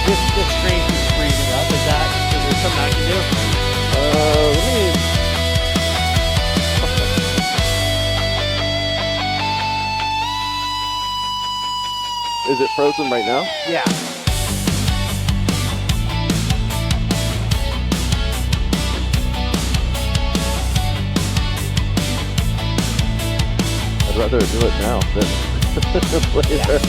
This screen keeps freezing up. Is there something I can do? Is it frozen right now? Yeah. I'd rather do it now than later.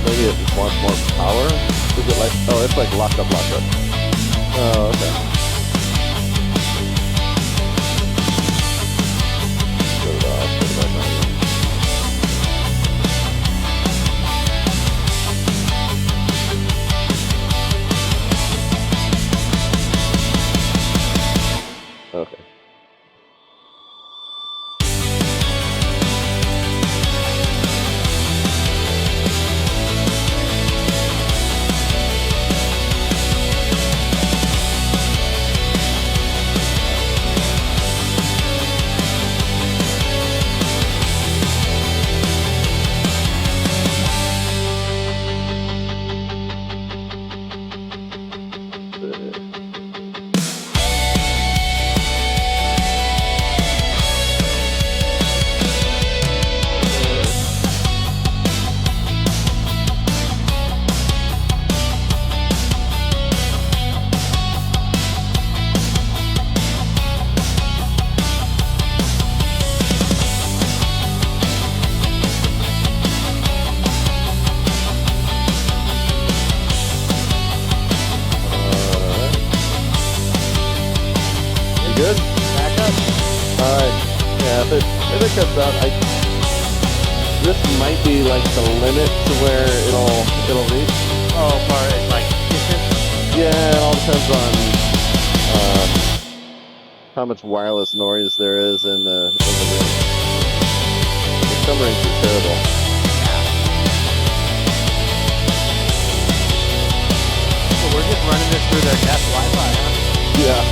Maybe it just wants more power. Is it like, oh, it's like locked up. Oh, okay. Shut it off, put it back on. Okay. Good? Back up. Alright. Yeah, if it cuts out, this might be like the limit to where it'll reach. Oh, far as like distance? Yeah, it all depends on how much wireless noise there is in the room. Some rings are terrible. So we're just running this through their test Wi-Fi, huh? Yeah.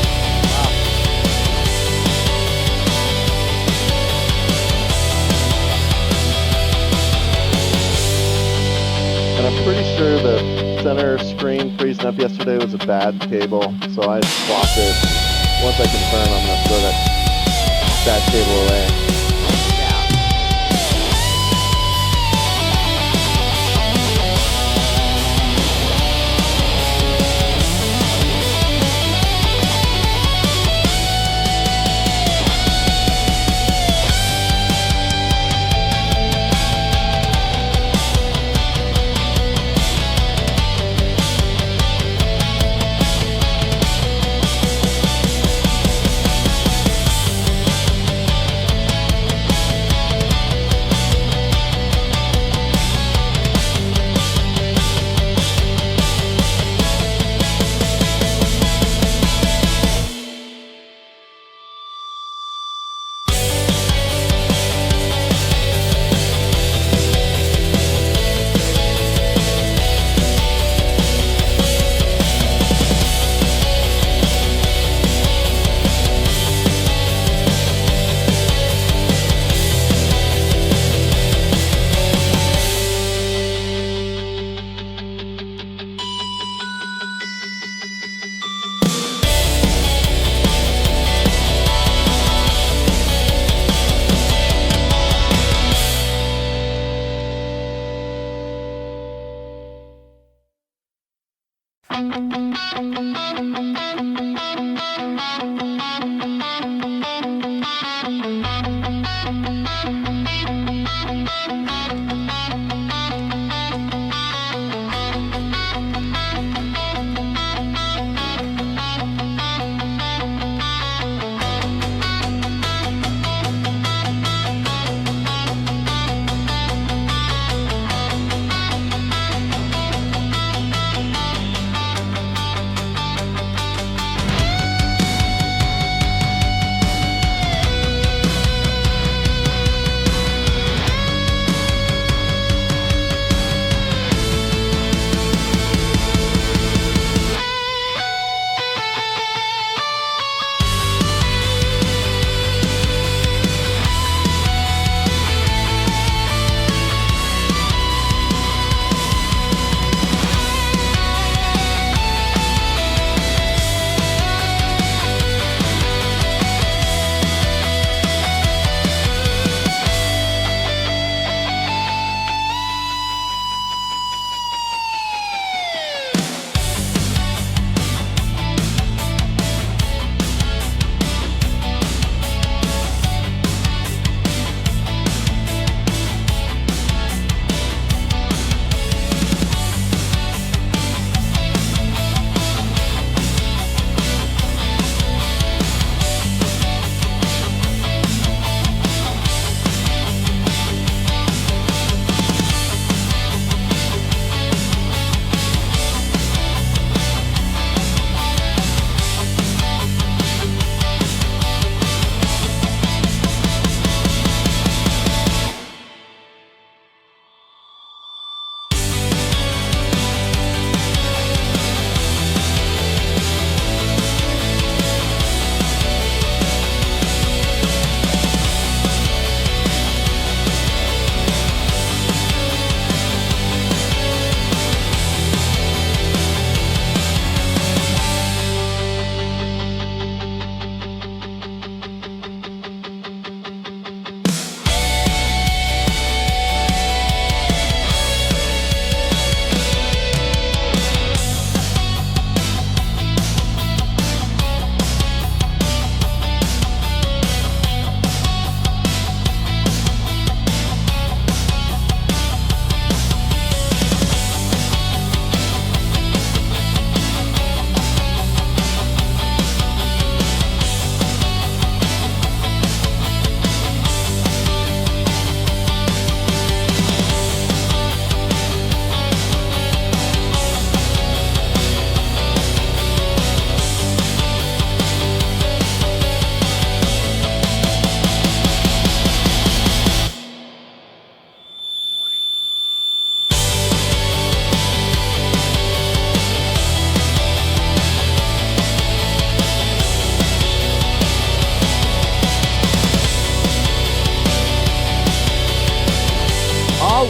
And I'm pretty sure the center screen freezing up yesterday was a bad cable, so I swapped it. Once I confirm, I'm going to throw that bad cable away.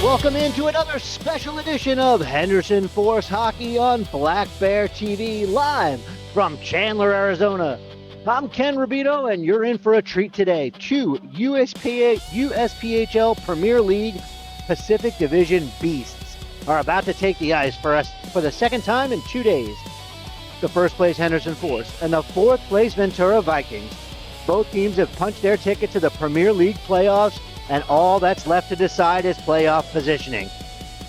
Welcome into another special edition of Henderson Force Hockey on Black Bear TV, live from Chandler, Arizona. I'm Ken Rubito, and you're in for a treat today. Two USPHL Premier League Pacific Division beasts are about to take the ice for us for the second time in 2 days. The first place Henderson Force and the fourth place Ventura Vikings. Both teams have punched their ticket to the Premier League playoffs, and all that's left to decide is playoff positioning.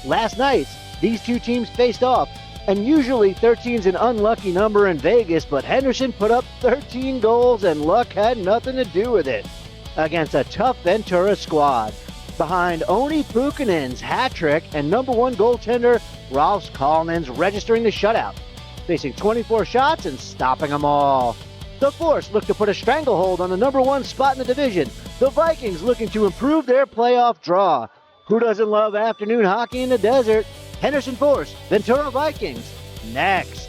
Last night, these two teams faced off, and usually 13's an unlucky number in Vegas, but Henderson put up 13 goals and luck had nothing to do with it against a tough Ventura squad. Behind Oni Pukinen's hat trick and number one goaltender Ralph Kalnin's registering the shutout, facing 24 shots and stopping them all. The Force look to put a stranglehold on the number one spot in the division. The Vikings looking to improve their playoff draw. Who doesn't love afternoon hockey in the desert? Henderson Force, Ventura Vikings, next.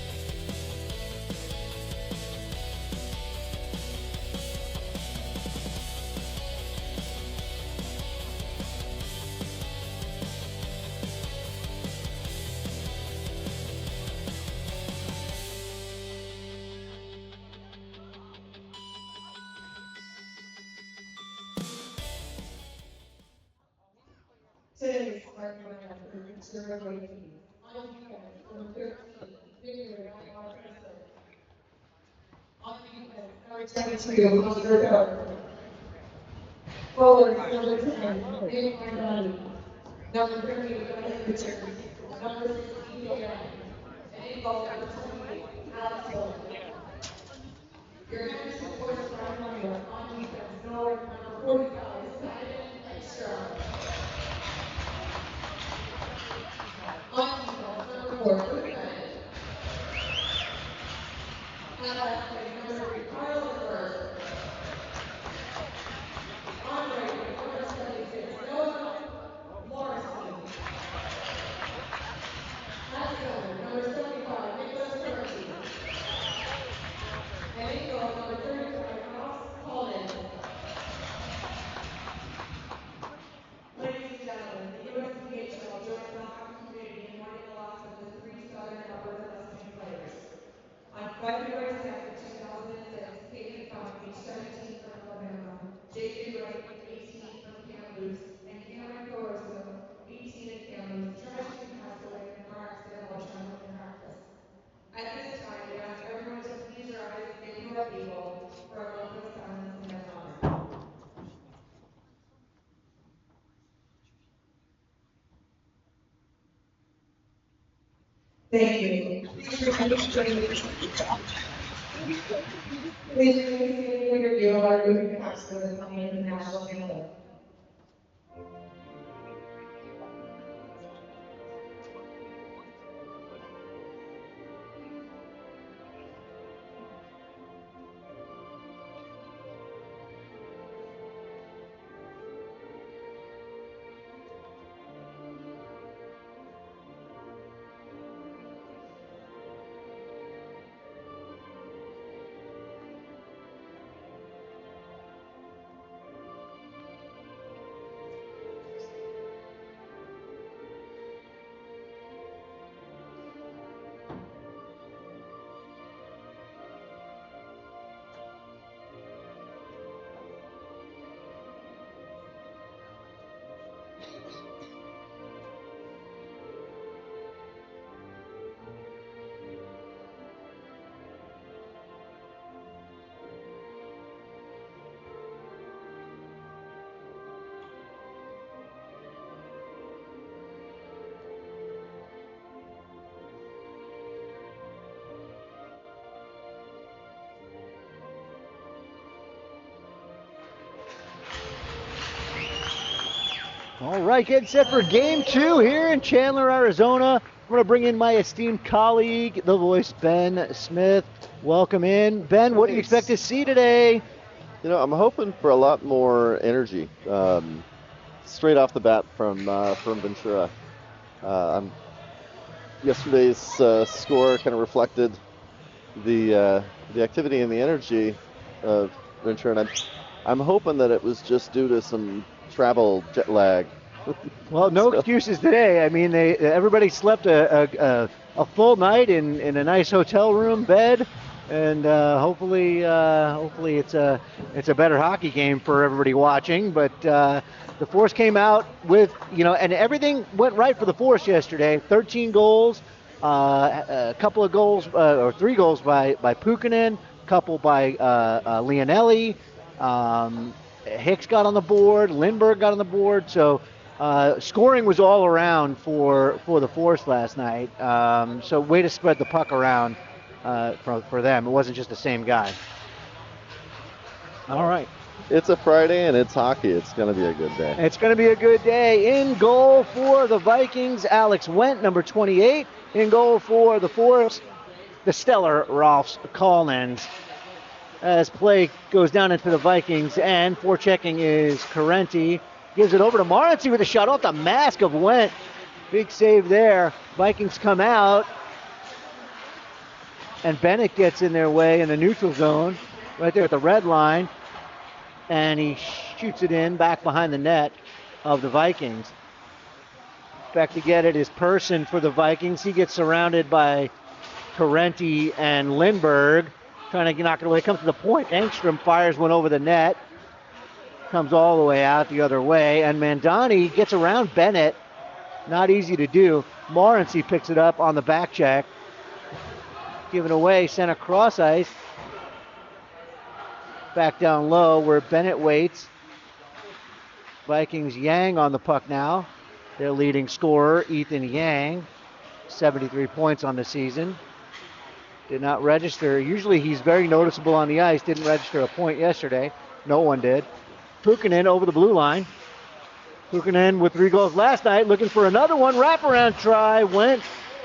Today's argument is 0-18. On defense, number 13, Number 22, Hunter. Forward, number 10, Nick Mandani. Number 30, Ventura. Number 16, Dan. And in goal, number 28, Alex Bowman. Your Henderson force starting lineup on defense, North, number 45, Simon Ekstrom. On defense, number 4, Luke Bennett. At left wing, number 3, Carl Lindbergh. On right wing, number 76, Noah Morrissey. At center, number 75, Nicholas Corretti. And in goal, number 35, Ross Collins. Ladies and gentlemen, the USPHL joins the hockey community in mourning the loss of the 3 Southern Alberta wrestling players. On February 2nd, 2006, Caden Funk, age 17 from Alabama, JJ Wright, 18 from Kamloops, and Cameron Caruso, 18 in Kamloops, tragically passed away in a car accident while traveling to practice. At this time, we ask everyone to please rise if you are able for a moment of silence in their honor. Thank you. Please remain seated when you are moving past the playing the national anthem. All right, getting set for game 2 here in Chandler, Arizona. I'm going to bring in my esteemed colleague, the voice, Ben Smith. Welcome in. Ben, what do you expect to see today? You know, I'm hoping for a lot more energy, straight off the bat from Ventura. Yesterday's score kind of reflected the activity and the energy of Ventura, and I'm hoping that it was just due to some travel jet lag. Well, no excuses today. I mean, everybody slept a full night in a nice hotel room bed, and hopefully it's a better hockey game for everybody watching. But the Force came out with, and everything went right for the Force yesterday. 13 goals, a couple of goals or 3 goals by Pukkanen, a couple by Leonelli. Hicks got on the board, Lindbergh got on the board, so scoring was all around for the Force last night. So way to spread the puck around for them. It wasn't just the same guy. All right. It's a Friday and it's hockey. It's going to be a good day. It's going to be a good day. In goal for the Vikings, Alex Wendt, number 28. In goal for the Force, the stellar Rolf Collins. As play goes down into the Vikings, and forechecking is Corretti. Gives it over to Morency with a shot off the mask of Wendt. Big save there. Vikings come out, and Bennett gets in their way in the neutral zone, right there at the red line, and he shoots it in back behind the net of the Vikings. Back to get it is Person for the Vikings. He gets surrounded by Corretti and Lindbergh. Trying to knock it away, comes to the point. Engstrom fires one over the net. Comes all the way out the other way. And Mandani gets around Bennett. Not easy to do. Morency picks it up on the back check. given away, sent across ice. Back down low where Bennett waits. Vikings Yang on the puck now. Their leading scorer, Ethan Yang, 73 points on the season. Did not register. Usually he's very noticeable on the ice. Didn't register a point yesterday. No one did. Pukkanen over the blue line. Pukkanen with 3 goals last night, looking for another one. Wraparound try, went,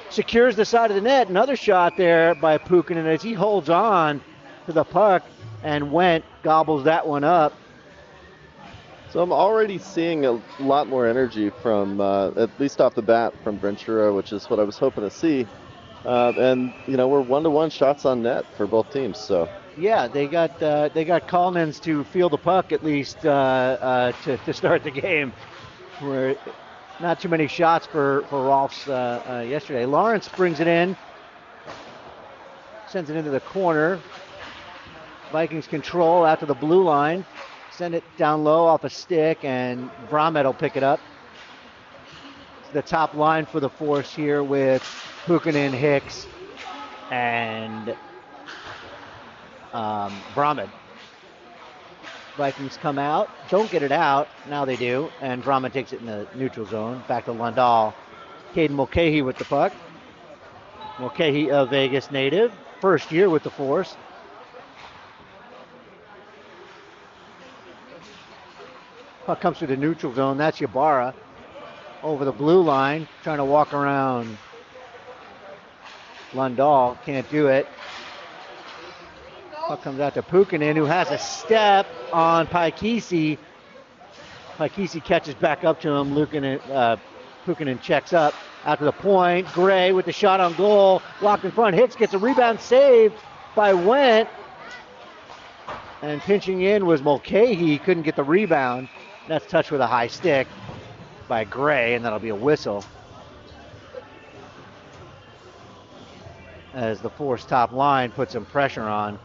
secures the side of the net. Another shot there by Pukkanen as he holds on to the puck and went, gobbles that one up. So I'm already seeing a lot more energy from, at least off the bat, from Ventura, which is what I was hoping to see. And you know, we're 1-to-1 shots on net for both teams. So yeah, they got Collins to field the puck at least to start the game. Where not too many shots for Rolfs yesterday. Lawrence brings it in, sends it into the corner. Vikings control out to the blue line. Send it down low off a stick, and Bromet will pick it up. It's the top line for the Force here with Pukkanen, Hicks, and Bromet. Vikings come out, don't get it out. Now they do, and Bromet takes it in the neutral zone. Back to Lundahl. Caden Mulcahy with the puck. Mulcahy, a Vegas native, first year with the Force. Puck comes to the neutral zone. That's Ybarra over the blue line, trying to walk around Lundahl. Can't do it. Puck comes out to Pukkanen, who has a step on Paikisi. Paikisi catches back up to him. Pukkanen checks up out to the point. Gray with the shot on goal. Locked in front. Hicks gets a rebound saved by Wendt. And pinching in was Mulcahy. Couldn't get the rebound. That's touched with a high stick by Gray, and that'll be a whistle. As the Force top line puts some pressure on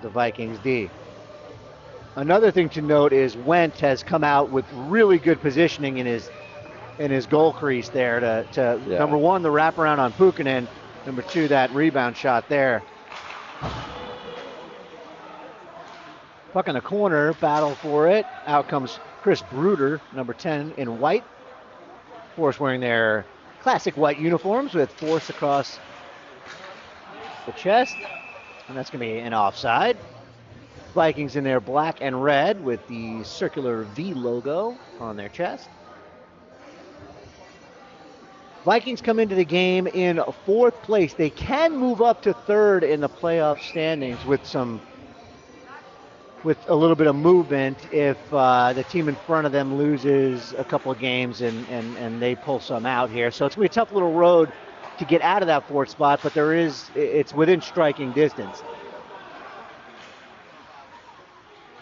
the Vikings D. Another thing to note is Wendt has come out with really good positioning in his goal crease there to number one, the wraparound on Pukkanen, number two, that rebound shot there. Puck in the corner, battle for it. Out comes Chris Bruder, number 10 in white. Force wearing their classic white uniforms with Force across the chest. And that's going to be an offside. Vikings in their black and red with the circular V logo on their chest. Vikings come into the game in 4th place. They can move up to 3rd in the playoff standings with a little bit of movement if the team in front of them loses a couple of games and they pull some out here. So it's going to be a tough little road to get out of that 4th spot, but it's within striking distance.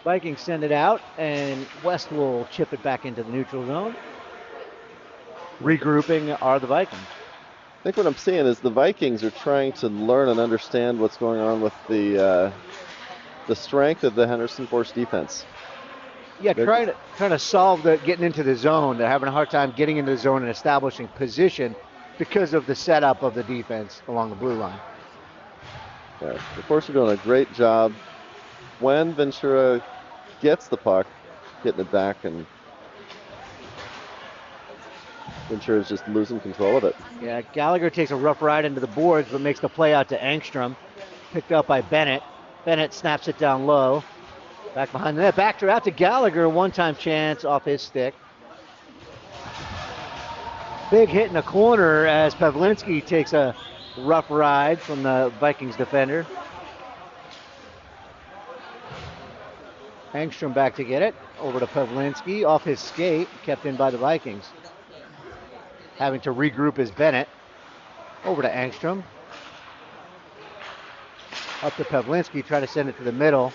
Vikings send it out, and West will chip it back into the neutral zone. Regrouping are the Vikings. I think what I'm seeing is the Vikings are trying to learn and understand what's going on with the strength of the Henderson Force defense. Yeah, trying to solve getting into the zone. They're having a hard time getting into the zone and establishing position because of the setup of the defense along the blue line. Yeah, the Force are doing a great job. When Ventura gets the puck, getting it back, and Ventura's just losing control of it. Yeah, Gallagher takes a rough ride into the boards, but makes the play out to Engstrom. Picked up by Bennett. Bennett snaps it down low. Back behind the net. Back out to Gallagher. One-time chance off his stick. Big hit in the corner as Pavlinski takes a rough ride from the Vikings defender. Engstrom back to get it. Over to Pavlinski. Off his skate. Kept in by the Vikings. Having to regroup is Bennett. Over to Engstrom. Up to Pavlinski, try to send it to the middle.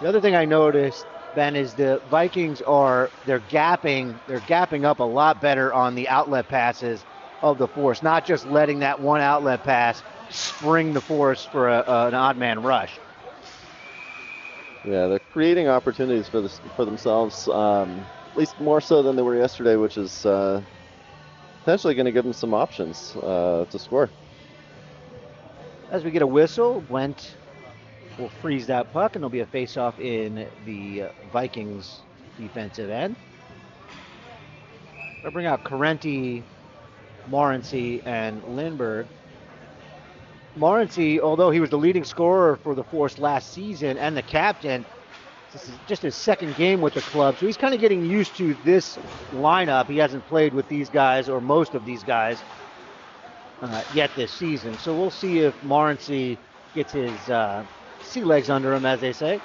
The other thing I noticed, Ben, is the Vikings they're gapping up a lot better on the outlet passes of the Force, not just letting that one outlet pass spring the Force for an odd man rush. Yeah, they're creating opportunities for themselves, at least more so than they were yesterday, which is potentially going to give them some options to score. As we get a whistle, Went will freeze that puck, and there'll be a face-off in the Vikings defensive end. They'll bring out Carenti, Morency, and Lindbergh. Morency, although he was the leading scorer for the Force last season and the captain, this is just his second game with the club, so he's kind of getting used to this lineup. He hasn't played with these guys or most of these guys yet this season. So we'll see if Morency gets his sea legs under him, as they say.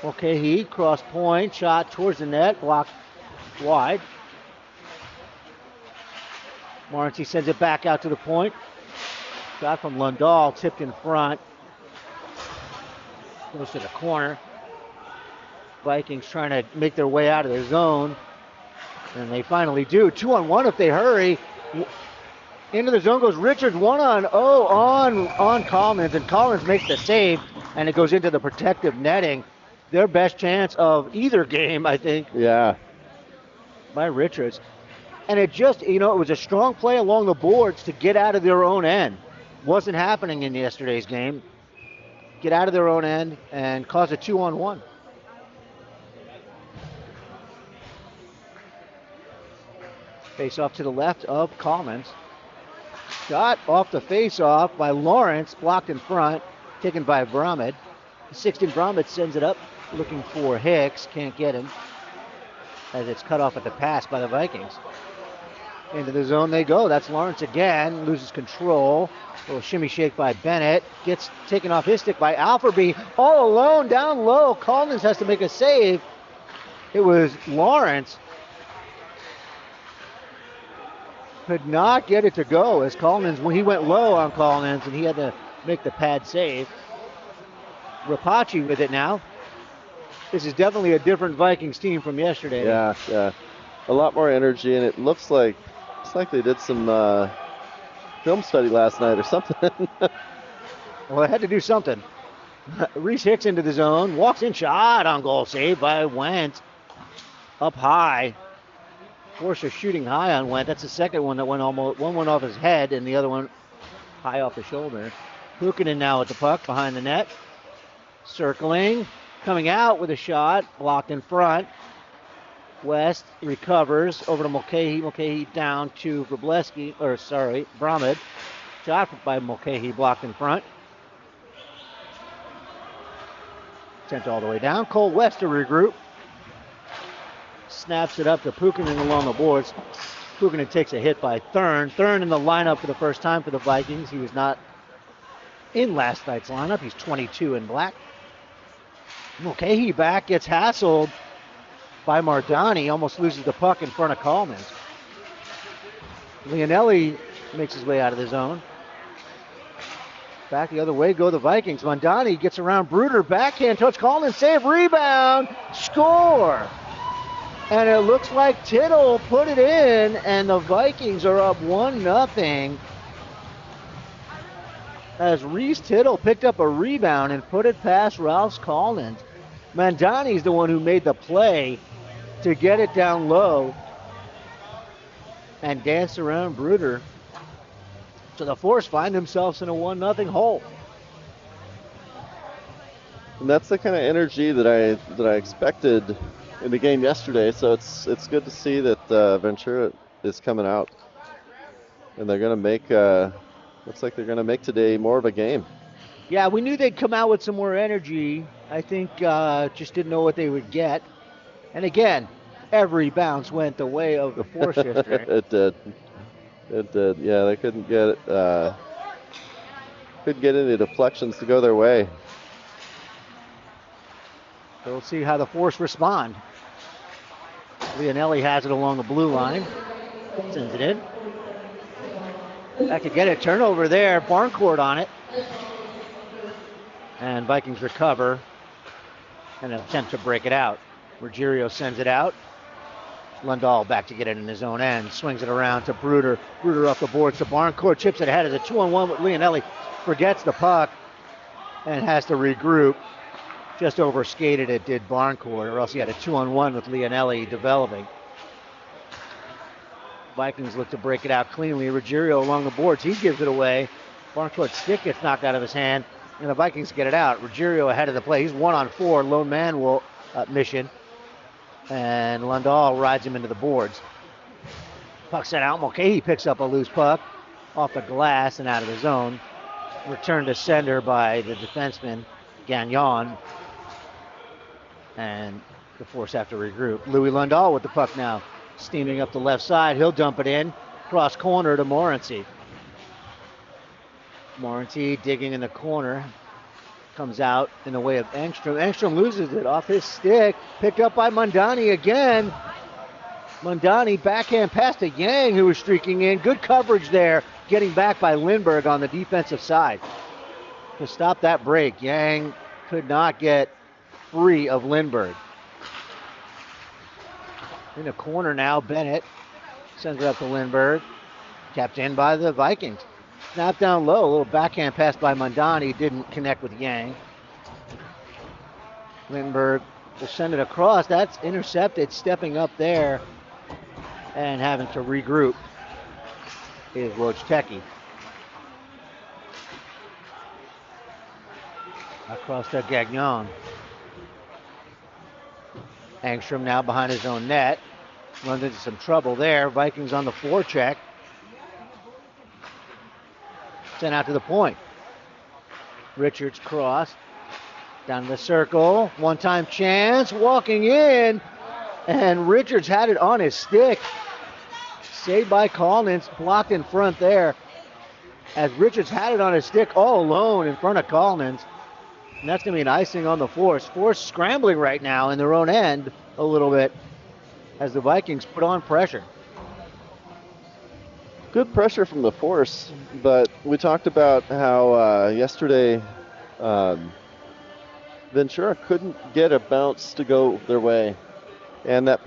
Okay, he cross point, shot towards the net, blocked wide. Morency sends it back out to the point. Shot from Lundahl, tipped in front. Goes to the corner. Vikings trying to make their way out of their zone. And they finally do. 2-on-1 if they hurry. Into the zone goes Richards, 1-on-0 on Collins, and Collins makes the save, and it goes into the protective netting. Their best chance of either game, I think. Yeah. By Richards. And it just, it was a strong play along the boards to get out of their own end. Wasn't happening in yesterday's game. Get out of their own end and cause a 2-on-1. Face off to the left of Collins. Shot off the face-off by Lawrence, blocked in front, taken by Bromid. 16 Bromid sends it up, looking for Hicks, can't get him, as it's cut off at the pass by the Vikings. Into the zone they go, that's Lawrence again, loses control. A little shimmy shake by Bennett, gets taken off his stick by Alferby, all alone, down low. Collins has to make a save. It was Lawrence. Could not get it to go as Collins, when he went low on Collins and he had to make the pad save. Rapace with it now. This is definitely a different Vikings team from yesterday. Yeah. A lot more energy, and it looks like they did some film study last night or something. Well, they had to do something. Reese Hicks into the zone, walks in, shot on goal, saved by Went. Up high. Forcer shooting high on Went. That's the second one that went almost, one went off his head and the other one high off the shoulder. Hukkinen now with the puck behind the net. Circling, coming out with a shot, blocked in front. West recovers over to Mulcahy. Mulcahy down to Bromid. Shot by Mulcahy, blocked in front. Sent all the way down. Cole West to regroup. Snaps it up to Pukkinen along the boards. Pukkinen takes a hit by Thurn. Thurn in the lineup for the first time for the Vikings. He was not in last night's lineup. He's 22 in black. Mulcahy back, gets hassled by Mardani. Almost loses the puck in front of Collins. Leonelli makes his way out of the zone. Back the other way go the Vikings. Mardani gets around Bruder. Backhand touch. Collins save. Rebound. Score. And it looks like Tittle put it in, and the Vikings are up 1-0. As Reese Tittle picked up a rebound and put it past Ralph Collins. Mandani's the one who made the play to get it down low and dance around Bruder. So the Force find themselves in a 1-0 hole. And that's the kind of energy that I expected in the game yesterday. So it's good to see that Ventura is coming out, and they're going to make looks like they're going to make today more of a game. Yeah, we knew they'd come out with some more energy. I think just didn't know what they would get. And again, every bounce went the way of the Force yesterday. It did. Yeah, they couldn't get any deflections to go their way. So we'll see how the Force respond. Leonelli has it along the blue line. Sends it in. Back to get it. Turnover there. Barncourt on it. And Vikings recover and attempt to break it out. Ruggiero sends it out. Lundahl back to get it in his own end. Swings it around to Bruder. Bruder off the boards to Barncourt. Chips it ahead as a 2-on-1 with Leonelli. Forgets the puck and has to regroup. Just overskated it, did Barncourt, or else he had a 2-on-1 with Leonelli developing. Vikings look to break it out cleanly. Ruggiero along the boards. He gives it away. Barncourt's stick gets knocked out of his hand, and the Vikings get it out. Ruggiero ahead of the play. He's 1-on-4. Lone man will mission. And Lundahl rides him into the boards. Puck sent out. Mulcahy picks up a loose puck off the glass and out of the zone. Returned to sender by the defenseman, Gagnon. And the Force have to regroup. Louis Lundahl with the puck now. Steaming up the left side. He'll dump it in. Cross corner to Morency. Morency digging in the corner. Comes out in the way of Engstrom. Engstrom loses it off his stick. Picked up by Mondani again. Mondani backhand pass to Yang, who was streaking in. Good coverage there. Getting back by Lindbergh on the defensive side. To stop that break, Yang could not get free of Lindbergh. In the corner now, Bennett sends it up to Lindbergh. Kept in by the Vikings. Snap down low, a little backhand pass by Mondani, didn't connect with Yang. Lindbergh will send it across. That's intercepted, stepping up there and having to regroup is Wojtecki. Across to Gagnon. Engstrom now behind his own net. Runs into some trouble there. Vikings on the forecheck. Sent out to the point. Richards cross. Down the circle. One-time chance. Walking in. And Richards had it on his stick. Saved by Collins. Blocked in front there. As Richards had it on his stick all alone in front of Collins. And that's going to be an icing on the Force. Force scrambling right now in their own end a little bit as the Vikings put on pressure. Good pressure from the Force, but we talked about how yesterday Ventura couldn't get a bounce to go their way. And that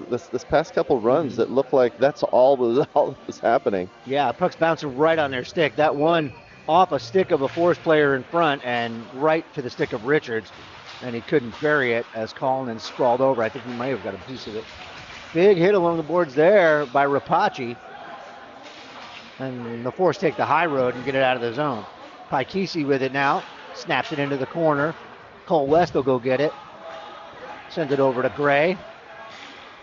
this past couple runs, it looked like that's all that was happening. Yeah, puck's bouncing right on their stick. That one off a stick of a Force player in front and right to the stick of Richards, and he couldn't bury it as Collins sprawled over. I think he might have got a piece of it. Big hit along the boards there by Rapace, and the Force take the high road and get it out of the zone. Paikisi with it now, snaps it into the corner. Cole West will go get it. Sends it over to Gray.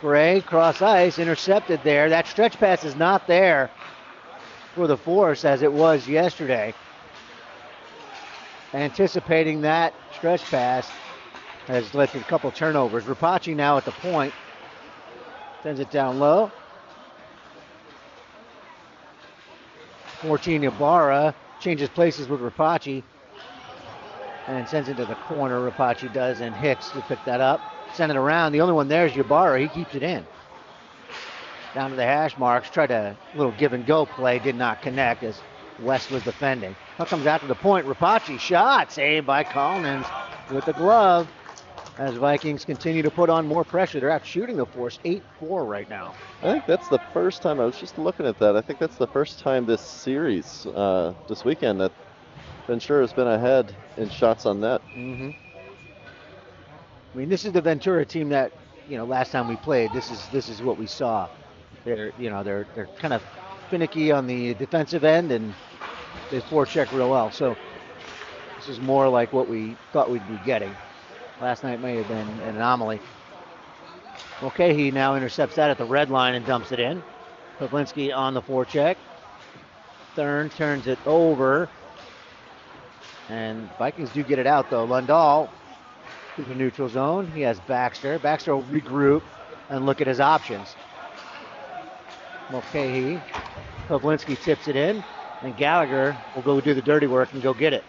Gray, cross ice, intercepted there. That stretch pass is not there for the Force as it was yesterday. Anticipating that stretch pass has led to a couple turnovers. Rapace now at the point. Sends it down low. 14 Ibarra changes places with Rapace and sends it to the corner. Rapace does, and Hicks will pick that up. Send it around. The only one there is Ibarra. He keeps it in. Down to the hash marks. Tried a little give and go play. Did not connect as West was defending. Now comes out to the point. Rapace shot. Saved by Collins with the glove. As Vikings continue to put on more pressure. They're out shooting the Force 8-4 right now. I think that's the first time, I was just looking at that, I think that's the first time this series, this weekend, that Ventura has been ahead in shots on net. Mm-hmm. I mean, this is the Ventura team that, last time we played, this is what we saw. They're kind of finicky on the defensive end, and they forecheck real well. So this is more like what we thought we'd be getting. Last night may have been an anomaly. Okay, he now intercepts that at the red line and dumps it in. Pavlinski on the forecheck. Thurn turns it over. And Vikings do get it out, though. Lundahl to the neutral zone. He has Baxter. Baxter will regroup and look at his options. Mulcahy. Pavlinski tips it in. And Gallagher will go do the dirty work and go get it.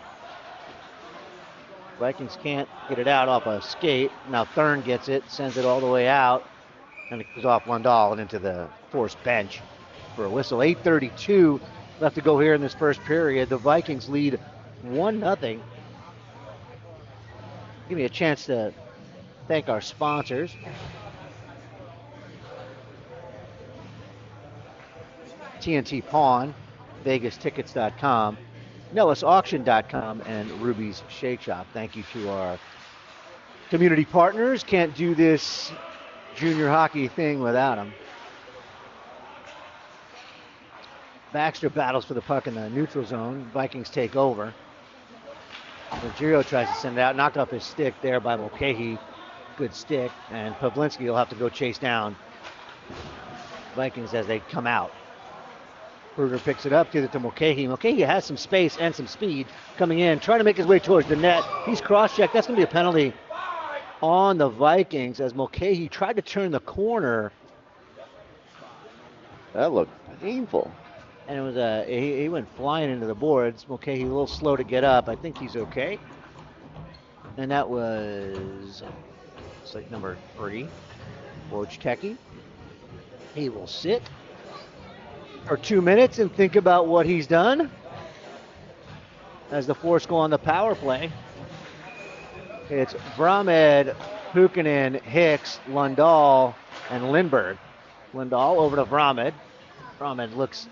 Vikings can't get it out off a skate. Now Thurn gets it, sends it all the way out, and it goes off Lundahl and into the Force bench for a whistle. 8:32 left to go here in this first period. The Vikings lead 1-0. Give me a chance to thank our sponsors. TNT Pawn, VegasTickets.com, NellisAuction.com, and Ruby's Shake Shop. Thank you to our community partners. Can't do this junior hockey thing without them. Baxter battles for the puck in the neutral zone. Vikings take over. Ruggiero tries to send it out, knocked off his stick there by Mulcahy. Good stick, and Pavlinski will have to go chase down Vikings as they come out. Berger picks it up, gives it to Mulcahy. Mulcahy has some space and some speed coming in, trying to make his way towards the net. He's cross-checked. That's going to be a penalty on the Vikings as Mulcahy tried to turn the corner. That looked painful. And it was he went flying into the boards. Mulcahy a little slow to get up. I think he's okay. And that was, it's like number 3, Wojciechowski. He will sit for 2 minutes and think about what he's done as the Force go on the power play. It's Vramed, Hukkinen, Hicks, Lundahl, and Lindberg. Lundahl over to Vramed. Vramed looks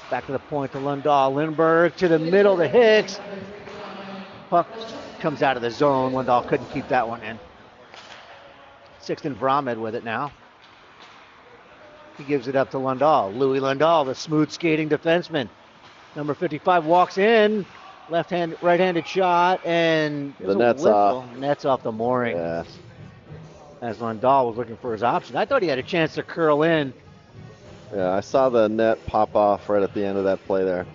back to the point to Lundahl. Lindberg to the middle to Hicks. Puck comes out of the zone. Lundahl couldn't keep that one in. Sixten Vramed with it now. He gives it up to Lundahl. Louis Lundahl, the smooth skating defenseman. Number 55 walks in. Right-handed shot, and the net's off. Net's off the mooring. Yeah. As Lundahl was looking for his option. I thought he had a chance to curl in. Yeah, I saw the net pop off right at the end of that play there.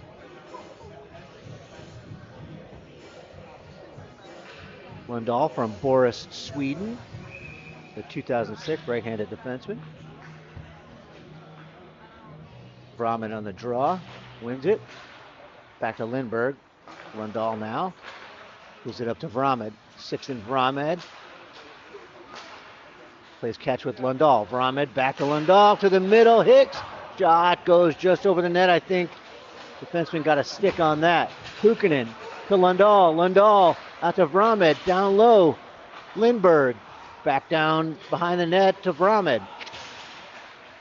Lundahl from Boris, Sweden, the 2006 right-handed defenseman. Brahman on the draw, wins it. Back to Lindberg. Lundahl now. Moves it up to Vramed. Sixten Vramed. Plays catch with Lundahl. Vramed back to Lundahl to the middle. Hicks. Shot goes just over the net, I think. Defenseman got a stick on that. Hukkinen to Lundahl. Lundahl out to Vramed. Down low. Lindberg. Back down behind the net to Vramed.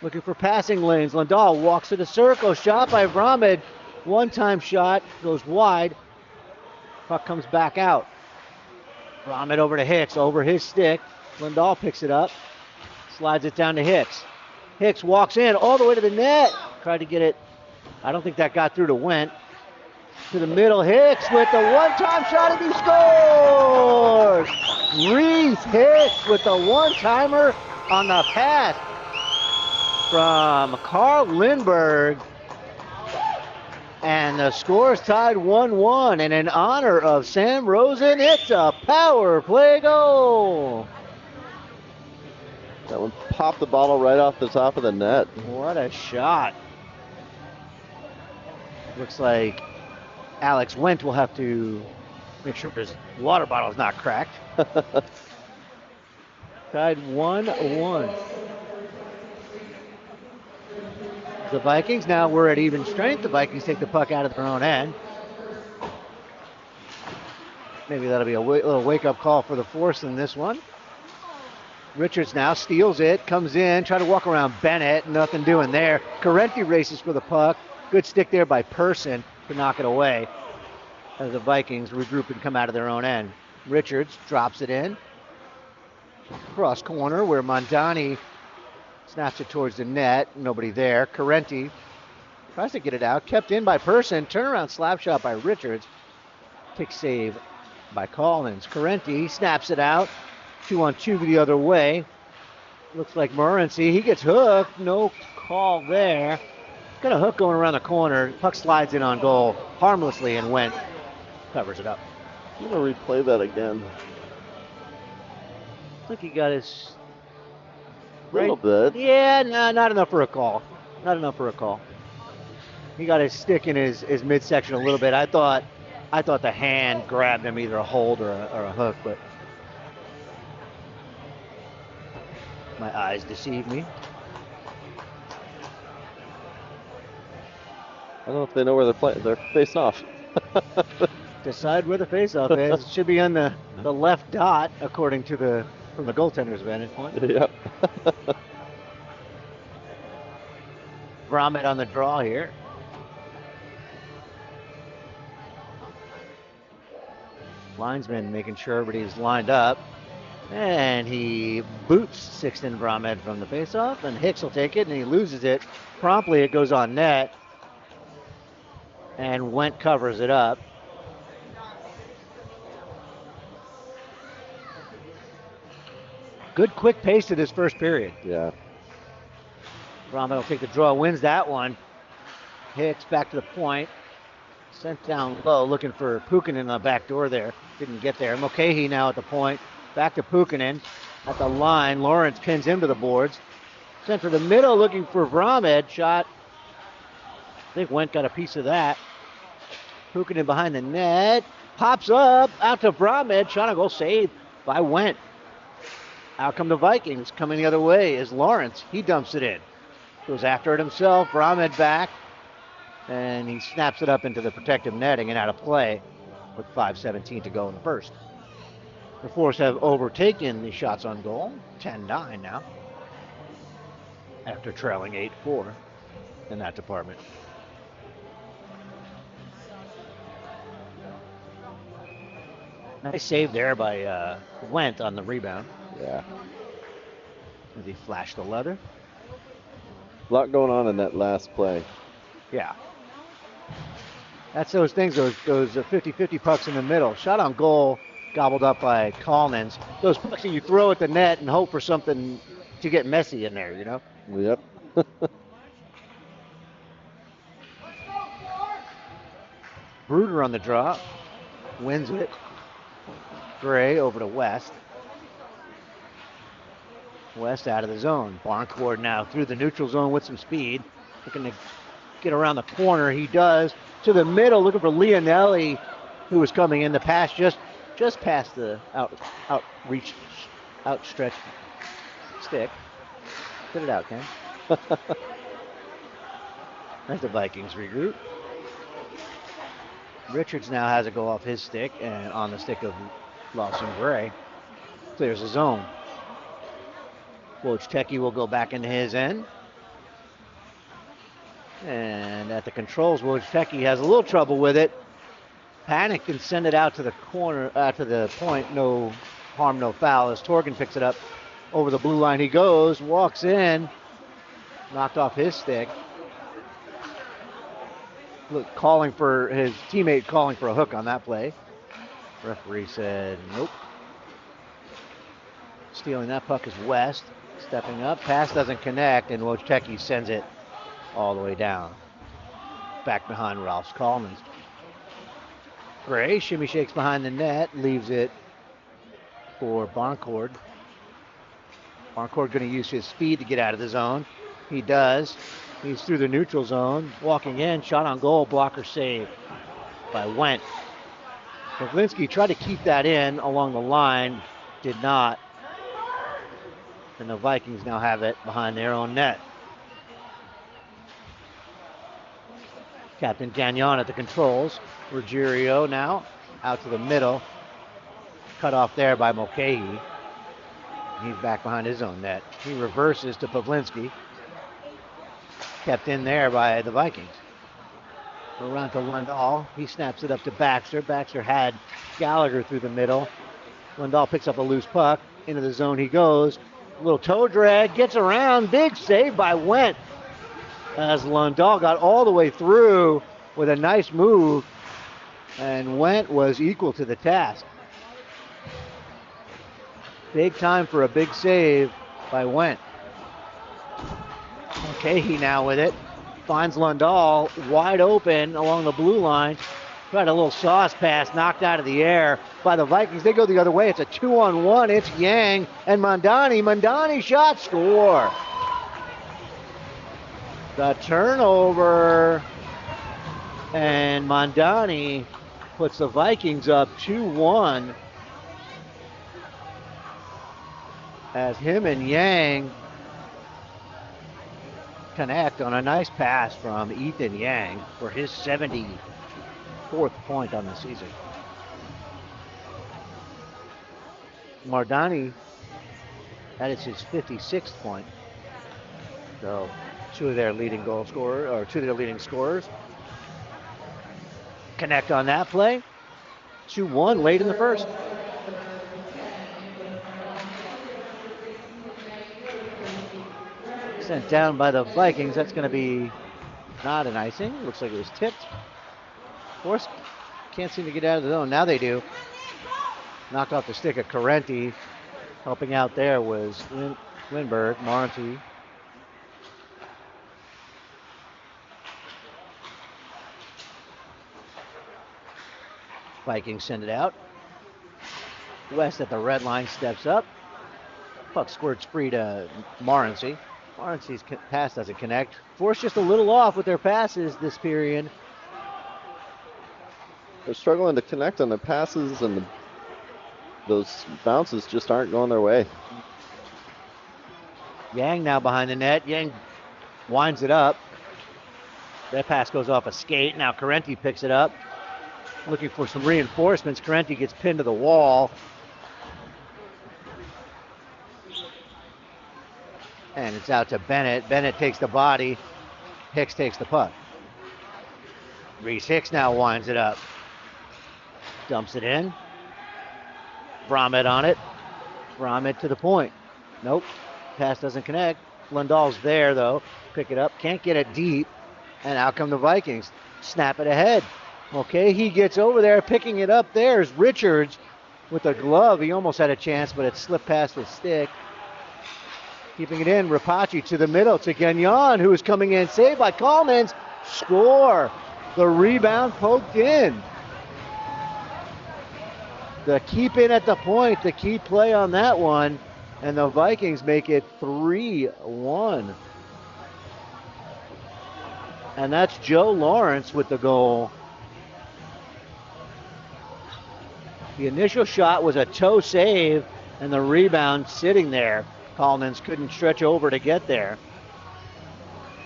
Looking for passing lanes. Lundahl walks to the circle. Shot by Vramed. One-time shot. Goes wide. Puck comes back out. Vramed over to Hicks. Over his stick. Lundahl picks it up. Slides it down to Hicks. Hicks walks in all the way to the net. Tried to get it. I don't think that got through to Went. To the middle. Hicks with the one-time shot and he scores! Reese Hicks with the one-timer on the pass from Carl Lindberg. And the score's tied 1-1. And in honor of Sam Rosen, it's a power play goal. That one popped the bottle right off the top of the net. What a shot. Looks like Alex Wendt will have to make sure his water bottle's not cracked. Tied 1-1. The Vikings, now we're at even strength. The Vikings take the puck out of their own end. Maybe that'll be a little wake-up call for the Force in this one. Richards now steals it, comes in, try to walk around Bennett. Nothing doing there. Carenti races for the puck. Good stick there by Person to knock it away as the Vikings regroup and come out of their own end. Richards drops it in. Cross corner where Mondani snaps it towards the net. Nobody there. Carenti tries to get it out. Kept in by Person. Turnaround slap shot by Richards. Kick save by Collins. Carenti snaps it out. 2-on-2 the other way. Looks like Morency. He gets hooked. No call there. Got a hook going around the corner. Puck slides in on goal harmlessly and Went covers it up. I'm going to replay that again. I think he got his... A little bit. Yeah, no, not enough for a call. Not enough for a call. He got his stick in his midsection a little bit. I thought the hand grabbed him, either a hold or a hook, but my eyes deceive me. I don't know if they know where they're facing off. Decide where the face-off is. It should be on the left dot, according to from the goaltender's vantage point. Yep. Vramed on the draw here. Linesman making sure everybody's lined up. And he boots Sixten Vramed from the faceoff, and Hicks will take it, and he loses it. Promptly, it goes on net. And Went covers it up. Good quick pace to this first period. Yeah. Brahma will take the draw, wins that one. Hicks back to the point. Sent down low, looking for Pukinen in the back door there. Didn't get there. Mulcahy now at the point. Back to Pukinen at the line. Lawrence pins him to the boards. Sent to the middle, looking for Brahmed. Shot. I think Went got a piece of that. Pukinen behind the net. Pops up out to Brahmed. Shot on goal, saved by Went. Out come the Vikings. Coming the other way is Lawrence. He dumps it in. Goes after it himself. Brahmed back. And he snaps it up into the protective netting and out of play with 5:17 to go in the first. The Force have overtaken the shots on goal, 10-9 now, after trailing 8-4 in that department. Nice save there by Went on the rebound. Yeah. As he flashed the leather. A lot going on in that last play. Yeah. That's those things, those 50-50 pucks in the middle. Shot on goal, gobbled up by Collins. Those pucks that you throw at the net and hope for something to get messy in there, you know? Yep. Bruder on the draw. Wins it. Gray over to West. West out of the zone. Barncourt now through the neutral zone with some speed. Looking to get around the corner. He does. To the middle, looking for Leonelli, who was coming in. The pass just past the outstretched stick. Put it out, Ken. As the Vikings regroup. Richards now has it go off his stick and on the stick of Lawson Gray. Clears the zone. Wojtecki will go back into his end. And at the controls, Wojtecki has a little trouble with it. Panic and send it out to the corner, to the point. No harm, no foul. As Torgan picks it up over the blue line, he goes, walks in, knocked off his stick. Look, calling for his teammate, calling for a hook on that play. Referee said nope. Stealing that puck is West. Stepping up, pass doesn't connect, and Wojtecki sends it all the way down. Back behind Ralph Collins. Gray shimmy shakes behind the net, leaves it for Barncourt. Barncourt going to use his speed to get out of the zone. He does. He's through the neutral zone, walking in, shot on goal, blocker save by Went. Pavlinski tried to keep that in along the line, did not. And the Vikings now have it behind their own net. Captain Gagnon at the controls. Ruggiero now out to the middle. Cut off there by Mulcahy. He's back behind his own net. He reverses to Pavlinski. Kept in there by the Vikings. Around to Lundahl. He snaps it up to Baxter. Baxter had Gallagher through the middle. Lundahl picks up a loose puck. Into the zone he goes. A little toe drag. Gets around. Big save by Went. As Lundahl got all the way through with a nice move. And Went was equal to the task. Big time for a big save by Went. Mulcahy now with it. Finds Lundahl wide open along the blue line. Tried a little sauce pass, knocked out of the air by the Vikings. They go the other way. It's a 2-on-1. It's Yang and Mondani. Mondani shot, score. The turnover. And Mondani puts the Vikings up 2-1. As him and Yang connect on a nice pass from Ethan Yang for his 74th point on the season. Mondani, that is his 56th point. So two of their leading scorers connect on that play. 2-1 late in the first. Sent down by the Vikings. That's going to be not an icing. Looks like it was tipped. Force can't seem to get out of the zone. Now they do. Knocked off the stick of Carenti. Helping out there was Lindbergh, Morency. Vikings send it out. West at the red line steps up. Puck squirts free to Morency. Morency's pass doesn't connect. Force just a little off with their passes this period. They're struggling to connect on the passes, and those bounces just aren't going their way. Yang now behind the net. Yang winds it up. That pass goes off a skate. Now Carenti picks it up. Looking for some reinforcements. Carenti gets pinned to the wall. And it's out to Bennett. Bennett takes the body. Hicks takes the puck. Reese Hicks now winds it up. Dumps it in. Bromett on it. Bromett to the point. Nope. Pass doesn't connect. Lindahl's there, though. Pick it up. Can't get it deep. And out come the Vikings. Snap it ahead. Okay, he gets over there. Picking it up. There's Richards with a glove. He almost had a chance, but it slipped past his stick. Keeping it in. Rapace to the middle to Gagnon, who is coming in. Saved by Collins. Score. The rebound poked in. The keep in at the point, the key play on that one, and the Vikings make it 3-1. And that's Joe Lawrence with the goal. The initial shot was a toe save, and the rebound sitting there. Collins couldn't stretch over to get there.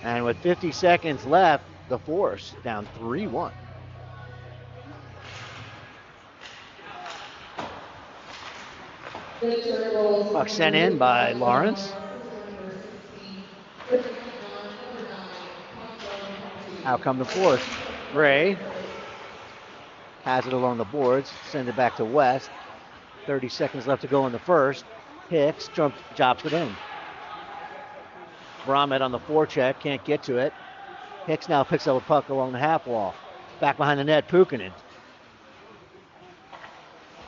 And with 50 seconds left, the Force down 3-1. Puck sent in by Lawrence. Out come the Force. Gray has it along the boards. Send it back to West. 30 seconds left to go in the first. Hicks chops it in. Bromett on the forecheck. Can't get to it. Hicks now picks up a puck along the half wall. Back behind the net, Puukkonen.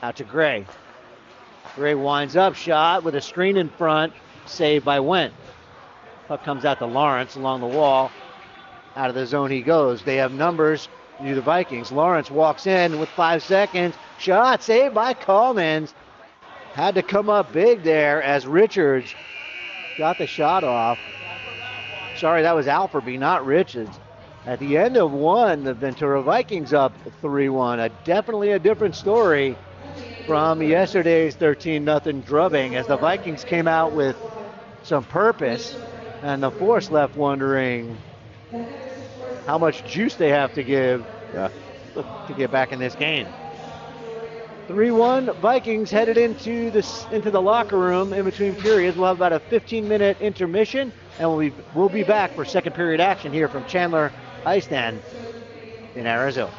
Out to Gray. Gray winds up, shot with a screen in front, saved by Wendt. Puck comes out to Lawrence along the wall. Out of the zone he goes. They have numbers, do the Vikings. Lawrence walks in with 5 seconds. Shot saved by Collins. Had to come up big there as Richards got the shot off. Sorry, that was Alferby, not Richards. At the end of one, the Ventura Vikings up 3-1. Definitely a different story from yesterday's 13-0 drubbing, as the Vikings came out with some purpose, and the Force left wondering how much juice they have to give to get back in this game. 3-1, Vikings headed into the locker room in between periods. We'll have about a 15-minute intermission, and we'll be back for second period action here from Chandler Ice Stand in Arizona.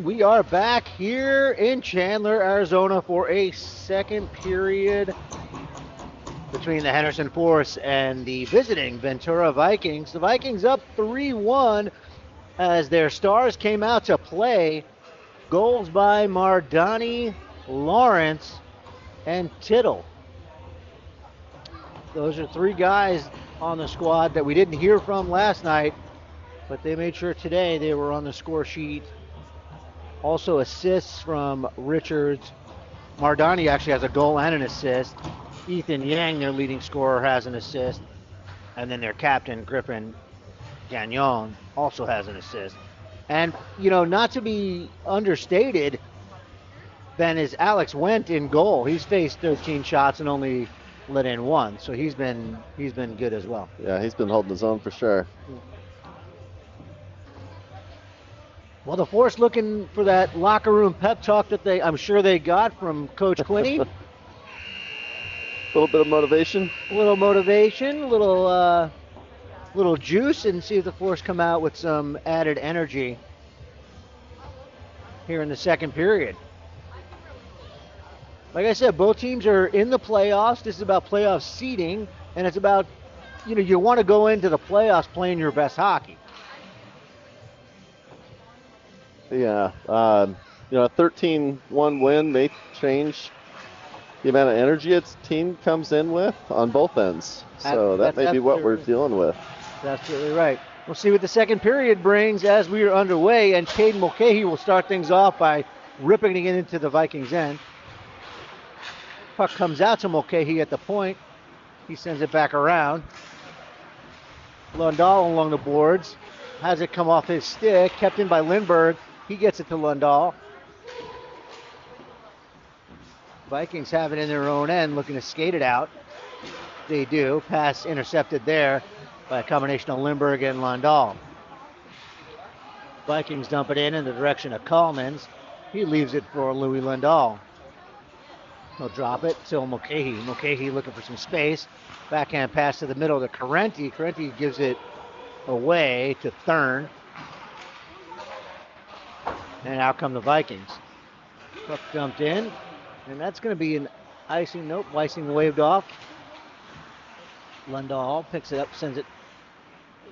And we are back here in Chandler, Arizona for a second period between the Henderson Force and the visiting Ventura Vikings. The Vikings up 3-1 as their stars came out to play. Goals by Mardani, Lawrence, and Tittle. Those are three guys on the squad that we didn't hear from last night, but they made sure today they were on the score sheet. Also assists from Richards. Mardani actually has a goal and an assist. Ethan Yang, their leading scorer, has an assist. And then their captain, Griffin Gagnon, also has an assist. And, not to be understated, Ben, is Alex Wendt in goal. He's faced 13 shots and only let in one. So he's been good as well. Yeah, he's been holding his own for sure. Well, the Force looking for that locker room pep talk that I'm sure they got from Coach Quinney. A little bit of motivation. A little motivation, a little juice, and see if the Force come out with some added energy here in the second period. Like I said, both teams are in the playoffs. This is about playoff seeding, and it's about, you want to go into the playoffs playing your best hockey. Yeah, a 13-1 win may change the amount of energy its team comes in with on both ends. So that may be what we're dealing with. That's absolutely right. We'll see what the second period brings as we are underway, and Caden Mulcahy will start things off by ripping it into the Vikings' end. Puck comes out to Mulcahy at the point. He sends it back around. Lundahl along the boards. Has it come off his stick. Kept in by Lindbergh. He gets it to Lundahl. Vikings have it in their own end, looking to skate it out. They do. Pass intercepted there by a combination of Lindbergh and Lundahl. Vikings dump it in the direction of Kallmans. He leaves it for Louis Lundahl. He'll drop it to Mulcahy. Mulcahy looking for some space. Backhand pass to the middle to Carenti. Carenti gives it away to Thurn. And out come the Vikings. Puck dumped in. And that's going to be an icing. Nope, icing waved off. Lundahl picks it up, sends it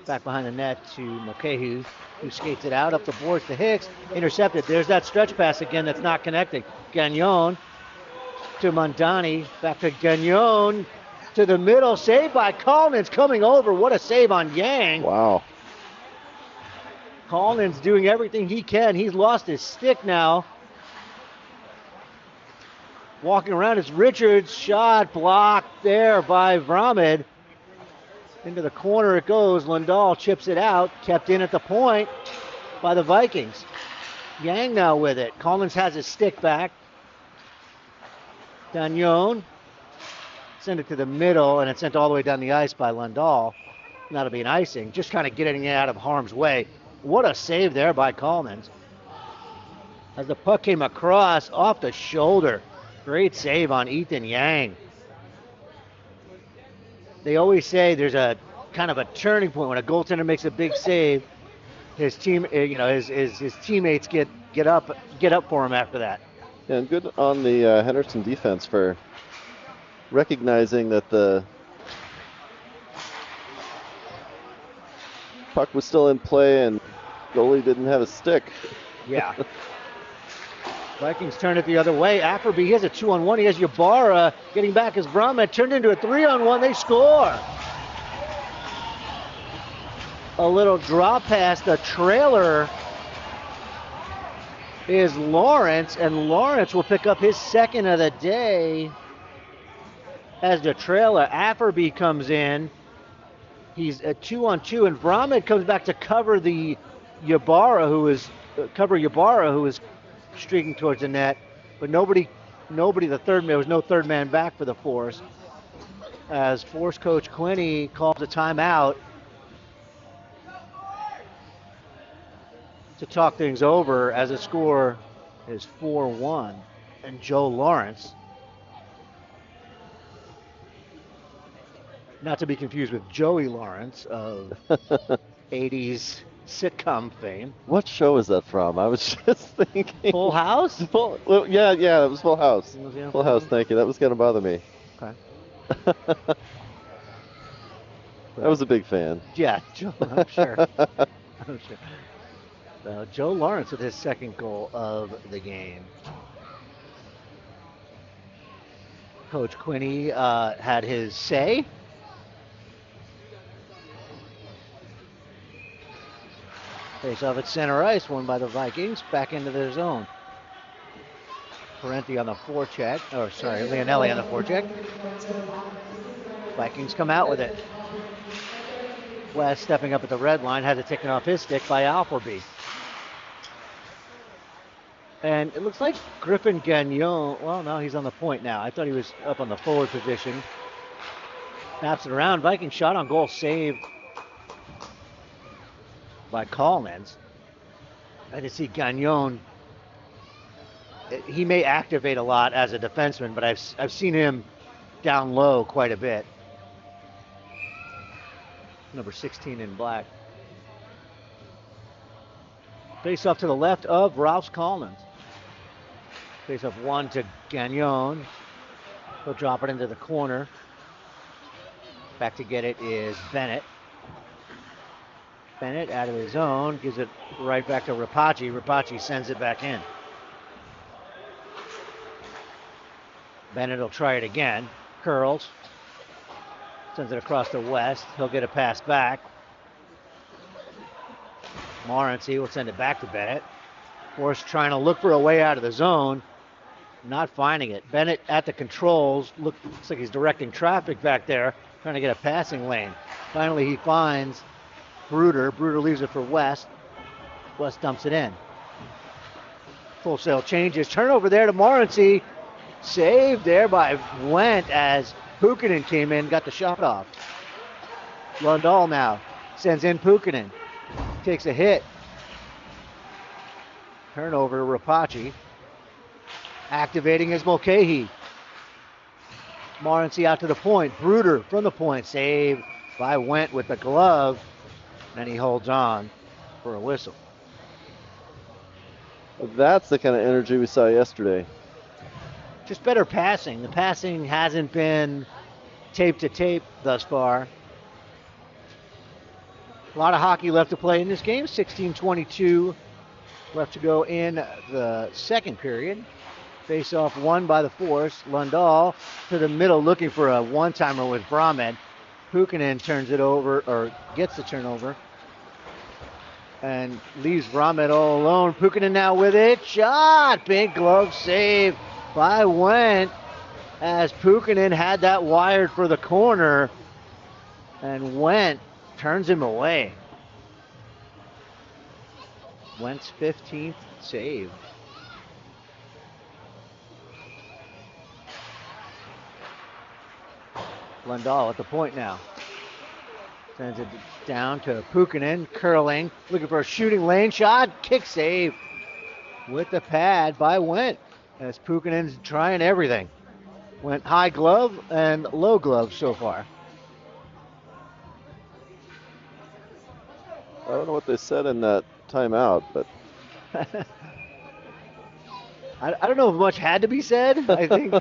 back behind the net to Mulcahy, who skates it out up the boards to Hicks. Intercepted. There's that stretch pass again that's not connecting. Gagnon to Mondani. Back to Gagnon to the middle. Saved by Kallmans coming over. What a save on Yang. Wow. Kallmans doing everything he can. He's lost his stick now. Walking around is Richards. Shot blocked there by Vromid. Into the corner it goes. Lundahl chips it out. Kept in at the point by the Vikings. Yang now with it. Kallmans has his stick back. Gagnon. Send it to the middle, and it's sent all the way down the ice by Lundahl. That'll be an icing. Just kind of getting it out of harm's way. What a save there by Kallmans. As the puck came across off the shoulder. Great save on Ethan Yang. They always say there's a kind of a turning point when a goaltender makes a big save. His team, his teammates get up for him after that. Yeah, and good on the Henderson defense for recognizing that the puck was still in play and goalie didn't have a stick. Yeah. Vikings turn it the other way. Afferby, he has a 2-on-1. He has Ybarra getting back as Brahma turned into a 3-on-1. They score. A little drop pass. The trailer is Lawrence, and Lawrence will pick up his second of the day as the trailer. Afferby comes in. He's a 2-on-2, and Brahma comes back to cover the Ybarra, who is streaking towards the net, but nobody, there was no third man back for the Force. As Force coach Quinney calls a timeout to talk things over as the score is 4-1. And Joe Lawrence, not to be confused with Joey Lawrence of 80s sitcom fame. What show is that from? I was just thinking. Full House? Well, yeah, it was Full House. Was he on Full House, thank you. That was gonna bother me. Okay. I was a big fan. Yeah, Joe, I'm sure. I'm sure. Joe Lawrence with his second goal of the game. Coach Quinney had his say. Face off at center ice, won by the Vikings. Back into their zone. Parenti on the forecheck. Oh, sorry, Leonelli on the forecheck. Vikings come out with it. West stepping up at the red line, had it taken off his stick by Alforby. And it looks like Griffin Gagnon, well, no, he's on the point now. I thought he was up on the forward position. Snaps it around. Viking shot on goal saved by Collins. I just see Gagnon. He may activate a lot as a defenseman, but I've seen him down low quite a bit. Number 16 in black. Face off to the left of Ralph Collins. Face off one to Gagnon. He'll drop it into the corner. Back to get it is Bennett. Bennett out of his zone, gives it right back to Rapace. Rapace sends it back in. Bennett will try it again. Curls. Sends it across to West. He'll get a pass back. Morency will send it back to Bennett. Forrest trying to look for a way out of the zone. Not finding it. Bennett at the controls. Looks like he's directing traffic back there. Trying to get a passing lane. Finally he finds Bruder. Bruder leaves it for West. West dumps it in. Full sail changes. Turnover there to Morency. Saved there by Wendt as Puukkonen came in, got the shot off. Lundahl now sends in Puukkonen. Takes a hit. Turnover to Rapace. Activating is Mulcahy. Morency out to the point. Bruder from the point. Saved by Wendt with the glove. And he holds on for a whistle. That's the kind of energy we saw yesterday. Just better passing. The passing hasn't been tape to tape thus far. A lot of hockey left to play in this game. 16:22 left to go in the second period. Face off won by the Force. Lundahl to the middle looking for a one-timer with Brahmed. Puukkonen turns it over, or gets the turnover. And leaves Brahmed all alone. Puukkonen now with it. Shot! Big glove save by Wendt as Puukkonen had that wired for the corner. And Wendt turns him away. Wendt's 15th save. Lundahl at the point now. Sends it down to Puukkonen, curling, looking for a shooting lane shot, kick save with the pad by Wendt as Puukkonen's trying everything. Went high glove and low glove so far. I don't know what they said in that timeout, but I don't know if much had to be said. I think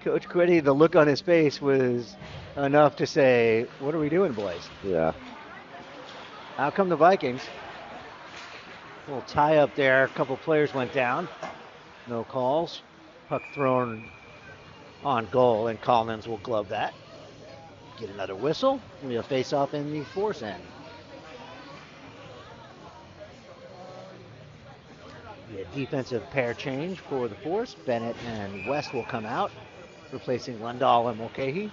Coach Quinney, the look on his face was enough to say, what are we doing, boys? yeah. Out come the Vikings. A little tie up there. A couple players went down. No calls. Puck thrown on goal, and Collins will glove that. Get another whistle. We have face off in the Force end. A defensive pair change for the Force. Bennett and West will come out, replacing Lundahl and Mulcahy.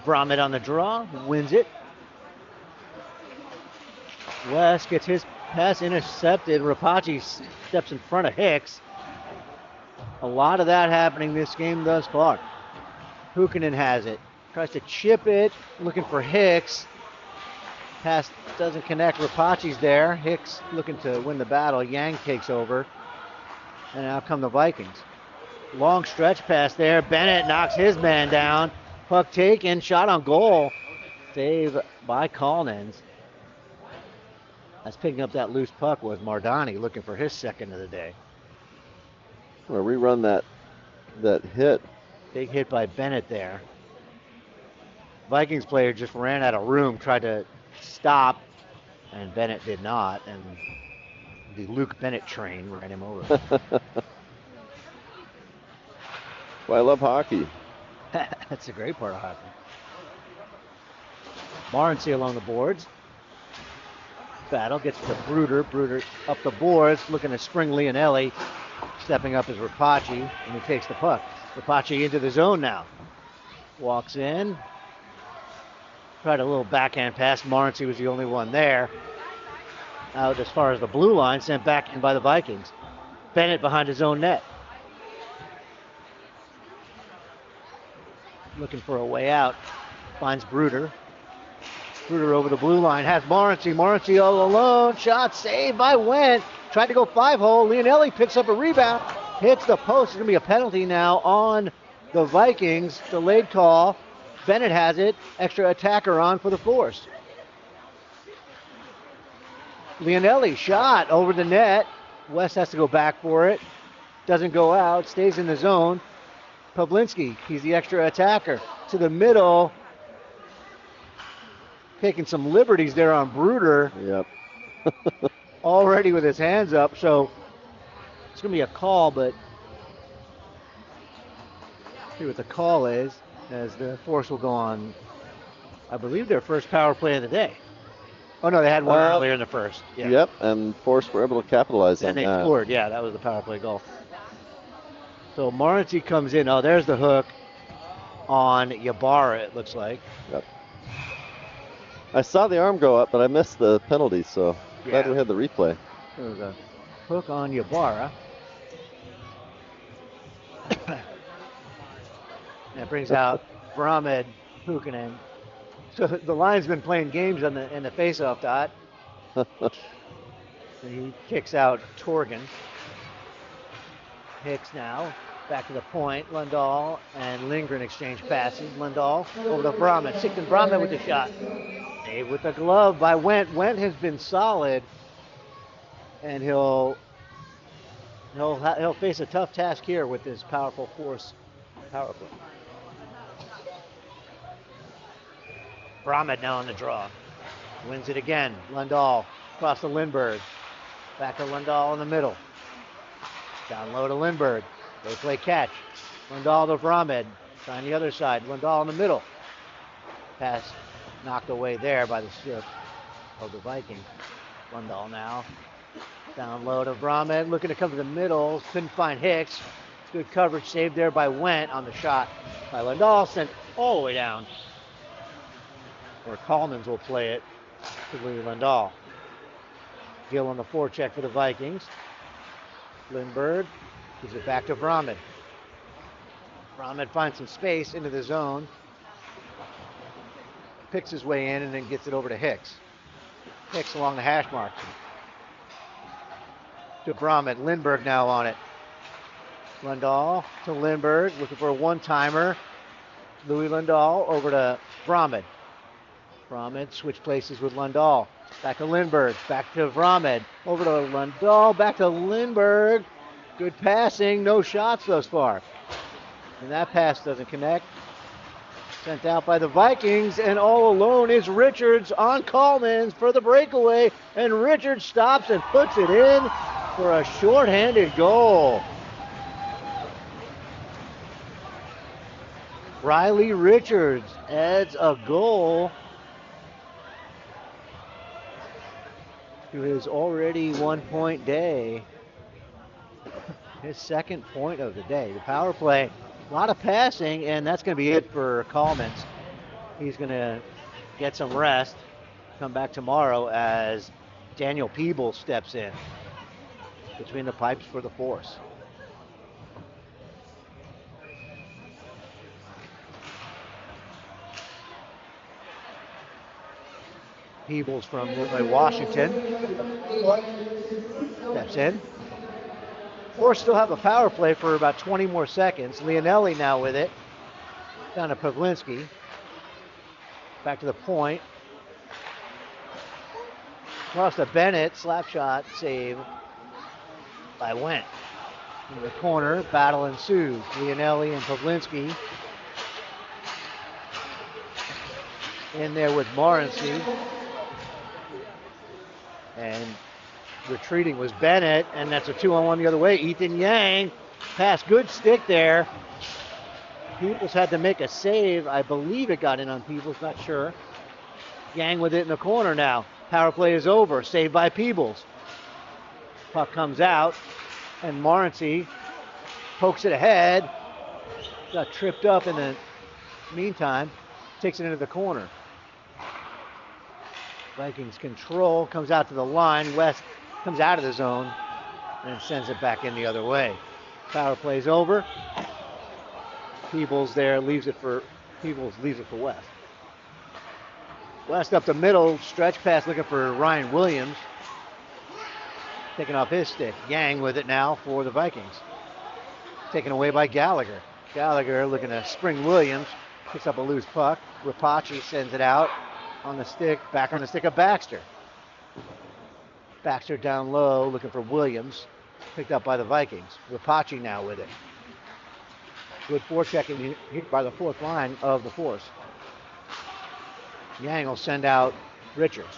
Brahmed on the draw, wins it. West gets his pass intercepted. Rapace steps in front of Hicks. A lot of that happening this game thus far. Puukkonen has it. Tries to chip it, looking for Hicks. Pass doesn't connect. Rapace's there. Hicks looking to win the battle. Yang takes over. And out come the Vikings. Long stretch pass there. Bennett knocks his man down. Puck taken, shot on goal. Save by Collins. That's picking up that loose puck was Mardani, looking for his second of the day. We'll rerun that hit. Big hit by Bennett there. Vikings player just ran out of room, tried to stop, and Bennett did not. And the Luke Bennett train ran him over. Well, I love hockey. That's a great part of hockey. Morency along the boards. Battle gets to Bruder. Bruder up the boards, looking to spring Leonelli. Stepping up is Rapace, and he takes the puck. Rapace into the zone now. Walks in. Tried a little backhand pass. Morency was the only one there. Out as far as the blue line, sent back in by the Vikings. Bennett behind his own net. Looking for a way out. Finds Bruder. Bruder over the blue line. Has Morency. Morency all alone. Shot saved by Wendt. Tried to go 5-hole. Leonelli picks up a rebound. Hits the post. It's going to be a penalty now on the Vikings. Delayed call. Bennett has it. Extra attacker on for the Force. Leonelli shot over the net. West has to go back for it. Doesn't go out. Stays in the zone. Pavlinski, he's the extra attacker. To the middle. Taking some liberties there on Bruder. Yep. Already with his hands up, so it's going to be a call, but see what the call is as the Force will go on, I believe, their first power play of the day. Oh, no, they had one earlier in the first. Yeah. Yep, and Force were able to capitalize on that. And that. they scored. Yeah, that was the power play goal. So Morency comes in. Oh, there's the hook on Ybarra, it looks like. Yep. I saw the arm go up, but I missed the penalty, so glad we had the replay. There was a hook on Ybarra. That brings out Brahmed Hukanen. So the linesman playing games in the face-off dot. He kicks out Torgan. Hicks now. Back to the point. Lundahl and Lindgren exchange passes. Lundahl over to Brahmed. Sigton Brahmed with the shot. Saved with the glove by Wendt. Wendt has been solid, and he'll face a tough task here with this powerful Force power play. Brahmed now on the draw. Wins it again. Lundahl across to Lindbergh. Back to Lundahl in the middle. Down low to Lindbergh. They play catch. Lundahl to Brahmed. Trying the other side. Lundahl in the middle. Pass knocked away there by the stick of the Vikings. Lundahl now. Down low to Brahmed. Looking to come to the middle. Couldn't find Hicks. Good coverage saved there by Wendt on the shot by Lundahl. Sent all the way down. Where Collins will play it to Louis Lundahl. Gill on the forecheck for the Vikings. Lindbergh gives it back to Brahmed. Brahmed finds some space into the zone. Picks his way in and then gets it over to Hicks. Hicks along the hash mark. To Brahmed. Lindbergh now on it. Lundahl to Lindbergh, looking for a one-timer. Louis Lundahl over to Brahmed. Brahmed switch places with Lundahl. Back to Lindbergh. Back to Brahmed. Over to Lundahl. Back to Lindbergh. Good passing. No shots thus far. And that pass doesn't connect. Sent out by the Vikings. And all alone is Richards on Collins for the breakaway. And Richards stops and puts it in for a shorthanded goal. Riley Richards adds a goal to his already 1 point day. His second point of the day. The power play, a lot of passing, and that's going to be it for Collins. He's going to get some rest, come back tomorrow as Daniel Peebles steps in between the pipes for the Force. Peebles from Washington steps in. Force still have a power play for about 20 more seconds. Leonelli now with it. Down to Pavlinski. Back to the point. Cross to Bennett. Slap shot. Save by Wendt. In the corner, battle ensues. Leonelli and Pavlinski. In there with Morency. And retreating was Bennett, and that's a 2-on-1 the other way. Ethan Yang, pass, good stick there. Peoples had to make a save. I believe it got in on Peoples, not sure. Yang with it in the corner now. Power play is over, saved by Peebles. Puck comes out, and Morency pokes it ahead. Got tripped up in the meantime, takes it into the corner. Vikings control, comes out to the line. West comes out of the zone and sends it back in the other way. Power play's over. Peebles there leaves it for West. West up the middle, stretch pass looking for Ryan Williams. Taking off his stick. Yang with it now for the Vikings. Taken away by Gallagher. Gallagher looking to spring Williams. Picks up a loose puck. Rapace sends it out on the stick, back on the stick of Baxter. Baxter down low, looking for Williams. Picked up by the Vikings. Rapace now with it. Good forechecking by the fourth line of the Force. Yang will send out Richards.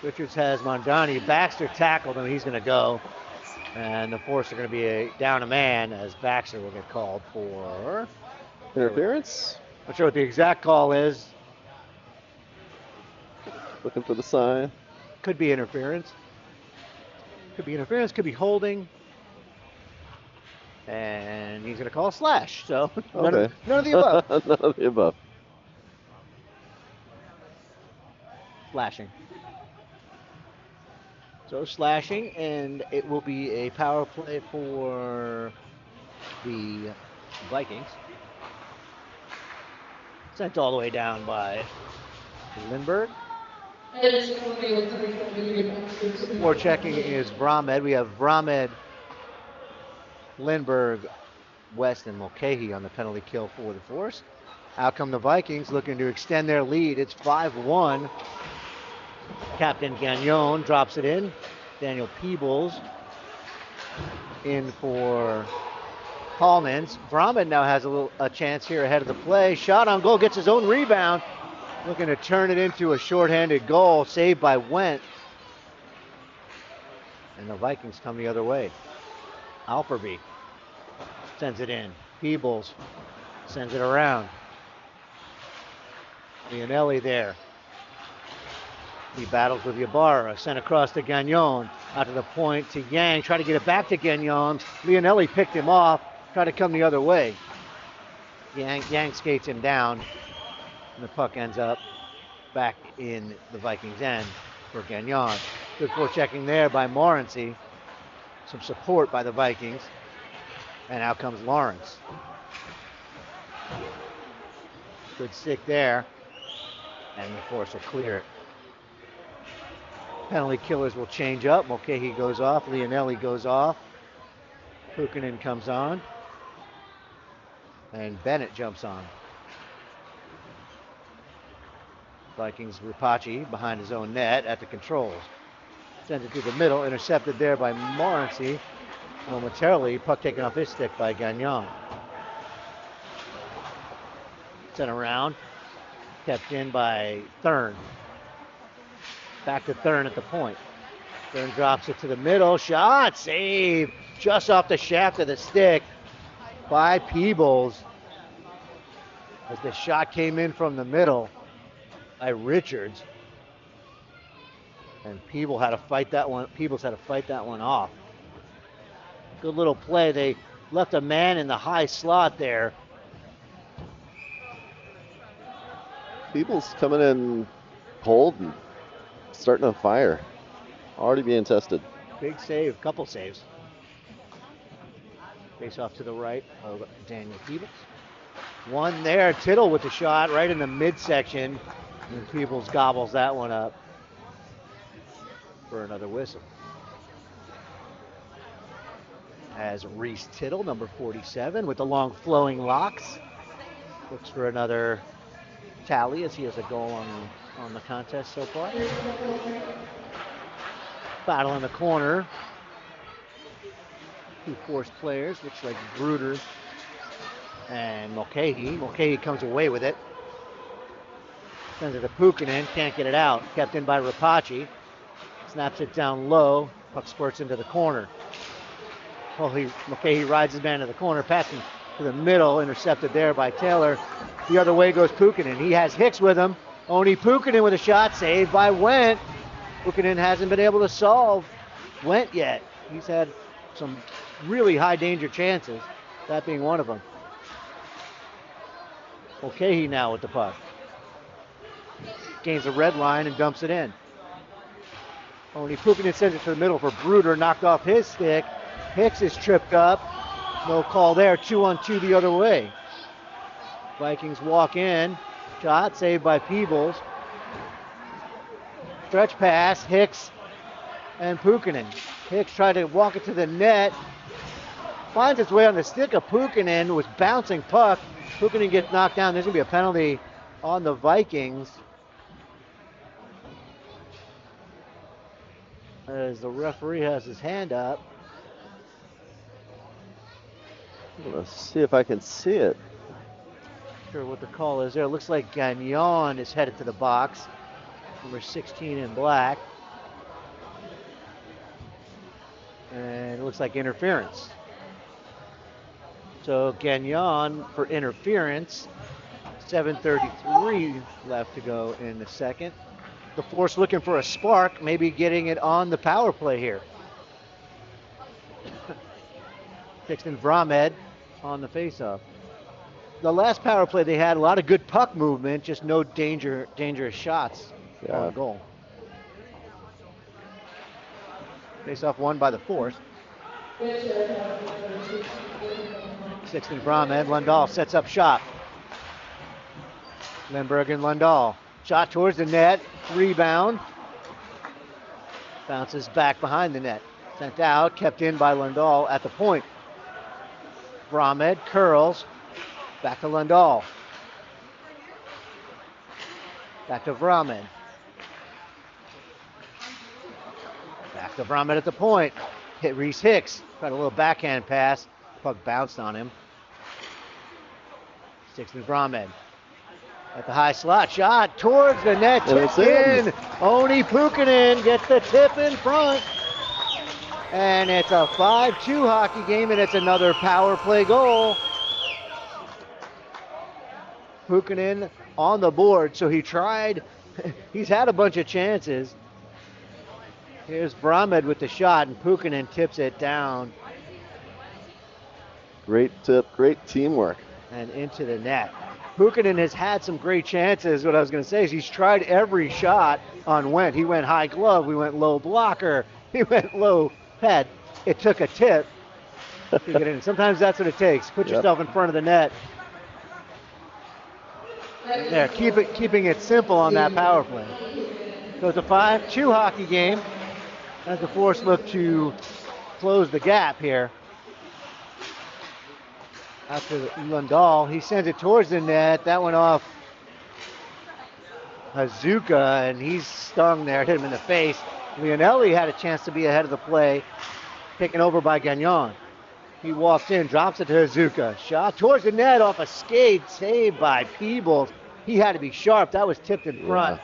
Richards has Mondani. Baxter tackled him. He's going to go. And the Force are going to be down a man as Baxter will get called for interference. Not sure what the exact call is. Looking for the sign. Could be interference. Could be interference. Could be holding. And he's going to call a slash. So none of the above. None of the above. Slashing. So slashing, and it will be a power play for the Vikings. Sent all the way down by Lindbergh. More checking is Brahmed. We have Brahmed, Lindbergh, West, and Mulcahy on the penalty kill for the Force. Out come the Vikings looking to extend their lead. It's 5-1. Captain Gagnon drops it in. Daniel Peebles in for Hallmans. Brahmed now has a chance here ahead of the play. Shot on goal, gets his own rebound. Looking to turn it into a shorthanded goal. Saved by Wendt. And the Vikings come the other way. Alperby sends it in. Peebles sends it around. Leonelli there. He battles with Ybarra. Sent across to Gagnon. Out to the point to Yang. Try to get it back to Gagnon. Leonelli picked him off. Try to come the other way. Yang skates him down. And the puck ends up back in the Vikings' end for Gagnon. Good forechecking there by Morency. Some support by the Vikings. And out comes Lawrence. Good stick there. And the Force will clear it. Penalty killers will change up. Mulcahy goes off. Leonelli goes off. Kukkonen comes on. And Bennett jumps on. Vikings Rapace behind his own net at the controls. Sends it to the middle. Intercepted there by Morency. Momentarily, puck taken off his stick by Gagnon. Sent around. Kept in by Thurn. Back to Thurn at the point. Thurn drops it to the middle. Shot, save. Just off the shaft of the stick by Peebles. As the shot came in from the middle by Richards. And Peebles had to fight that one off. Good little play. They left a man in the high slot there. Peebles coming in cold and starting on fire. Already being tested. Big save, couple saves. Face off to the right of Daniel Peebles. One there, Tittle with the shot right in the midsection. And Peebles gobbles that one up for another whistle. as Reese Tittle, number 47, with the long flowing locks. Looks for another tally as he has a goal on the contest so far. Battle in the corner. Two forced players, looks like Bruder and Mulcahy. Mulcahy comes away with it. Sends it to Pukinen, can't get it out. Kept in by Rapace. Snaps it down low. Puck spurts into the corner. Mulcahy rides his man to the corner, passing to the middle, intercepted there by Taylor. The other way goes Pukinen. He has Hicks with him. Oni Pukinen with a shot, saved by Wendt. Pukinen hasn't been able to solve Wendt yet. He's had some really high danger chances, that being one of them. Mulcahy now with the puck. Gains the red line and dumps it in. Oni Pukinen sends it to the middle for Bruder, knocked off his stick. Hicks is tripped up. No call there. 2-on-2 the other way. Vikings walk in. Shot saved by Peebles. Stretch pass. Hicks and Pukinen. Hicks tried to walk it to the net. Finds its way on the stick of Pukinen. Was bouncing puck. Pukinen gets knocked down. There's going to be a penalty on the Vikings. As the referee has his hand up. Let's see if I can see it. Not sure what the call is there. It looks like Gagnon is headed to the box. Number 16 in black. And it looks like interference. So Gagnon for interference. 7:33 left to go in the second. The Force looking for a spark, maybe getting it on the power play here. Dixon Vramed on the faceoff. The last power play they had a lot of good puck movement, just no dangerous shots on goal. Faceoff won by the Force. Sixton Vramed, Lundahl sets up shot. Lindbergh and Lundahl. Shot towards the net, rebound. Bounces back behind the net. Sent out, kept in by Lundahl at the point. Vramed curls, back to Lundahl. Back to Vramed. Back to Vramed at the point. Hit Reese Hicks. Got a little backhand pass. Puck bounced on him. Sixton Vramed. At the high slot, shot towards the net, tipped in. Oni Pukinen gets the tip in front. And it's a 5-2 hockey game, and it's another power play goal. Pukinen on the board, so he tried. He's had a bunch of chances. Here's Vramed with the shot, and Pukinen tips it down. Great tip, great teamwork. And into the net. Pukinen has had some great chances. What I was going to say is he's tried every shot on Wendt. He went high glove. We went low blocker. He went low head. It took a tip to get in. Sometimes that's what it takes. Put yourself in front of the net. There, keeping it simple on that power play. So it's a 5-2 hockey game as the Force look to close the gap here. After Lundahl, he sends it towards the net. That went off Hazuka, and he's stung there. Hit him in the face. Leonelli had a chance to be ahead of the play, taken over by Gagnon. He walks in, drops it to Hazuka. Shot towards the net off a skate, saved by Peebles. He had to be sharp. That was tipped in front.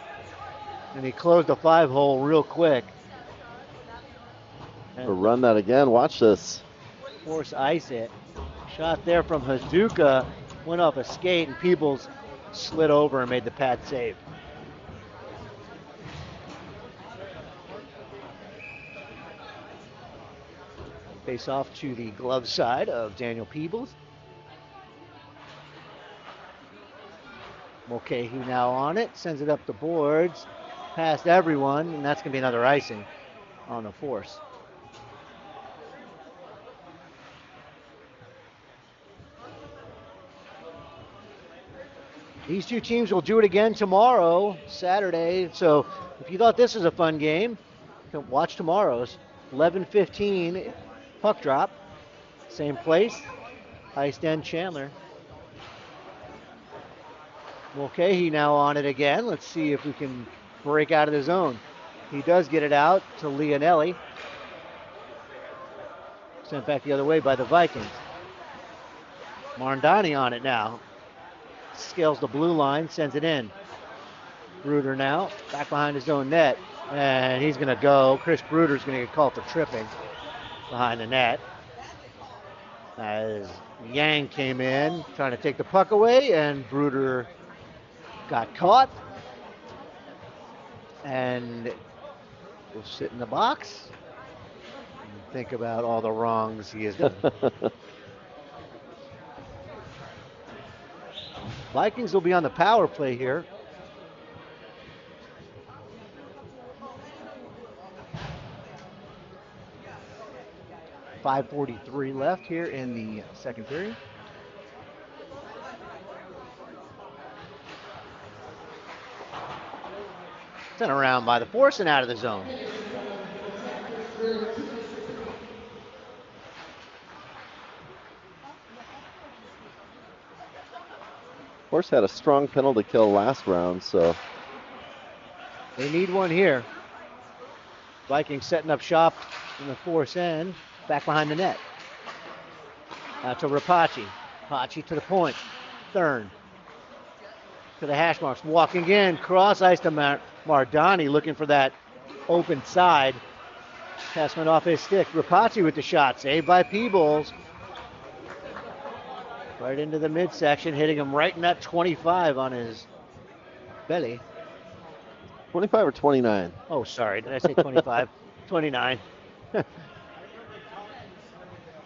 And he closed the 5-hole real quick. We'll run that again. Watch this. Force ice it. Shot there from Hazuka, went off a skate, and Peebles slid over and made the pad save. Face off to the glove side of Daniel Peebles. Mulcahy now on it, sends it up the boards, past everyone, and that's going to be another icing on the Force. These two teams will do it again tomorrow, Saturday. So if you thought this was a fun game, watch tomorrow's 11:15 puck drop. Same place. Iced End Chandler. Mulcahy now on it again. Let's see if we can break out of the zone. He does get it out to Leonelli. Sent back the other way by the Vikings. Marndani on it now. Scales the blue line, sends it in. Bruder now, back behind his own net. And he's going to go. Chris Bruder's going to get called for tripping behind the net. As Yang came in, trying to take the puck away, and Bruder got caught. And will sit in the box and think about all the wrongs he has done. Vikings will be on the power play here. .543 left here in the second period. Sent around by the force and out of the zone. Horse had a strong penalty kill last round, so they need one here. Vikings setting up shop in the force end, back behind the net. Out to Rapace. Rapace to the point. Thurn to the hash marks. Walking in, cross ice to Mardani, looking for that open side. Pass went off his stick. Rapace with the shot, saved by Peebles. Right into the midsection, hitting him right in that 25 on his belly. 25 or 29? Oh, sorry. Did I say 25? 29.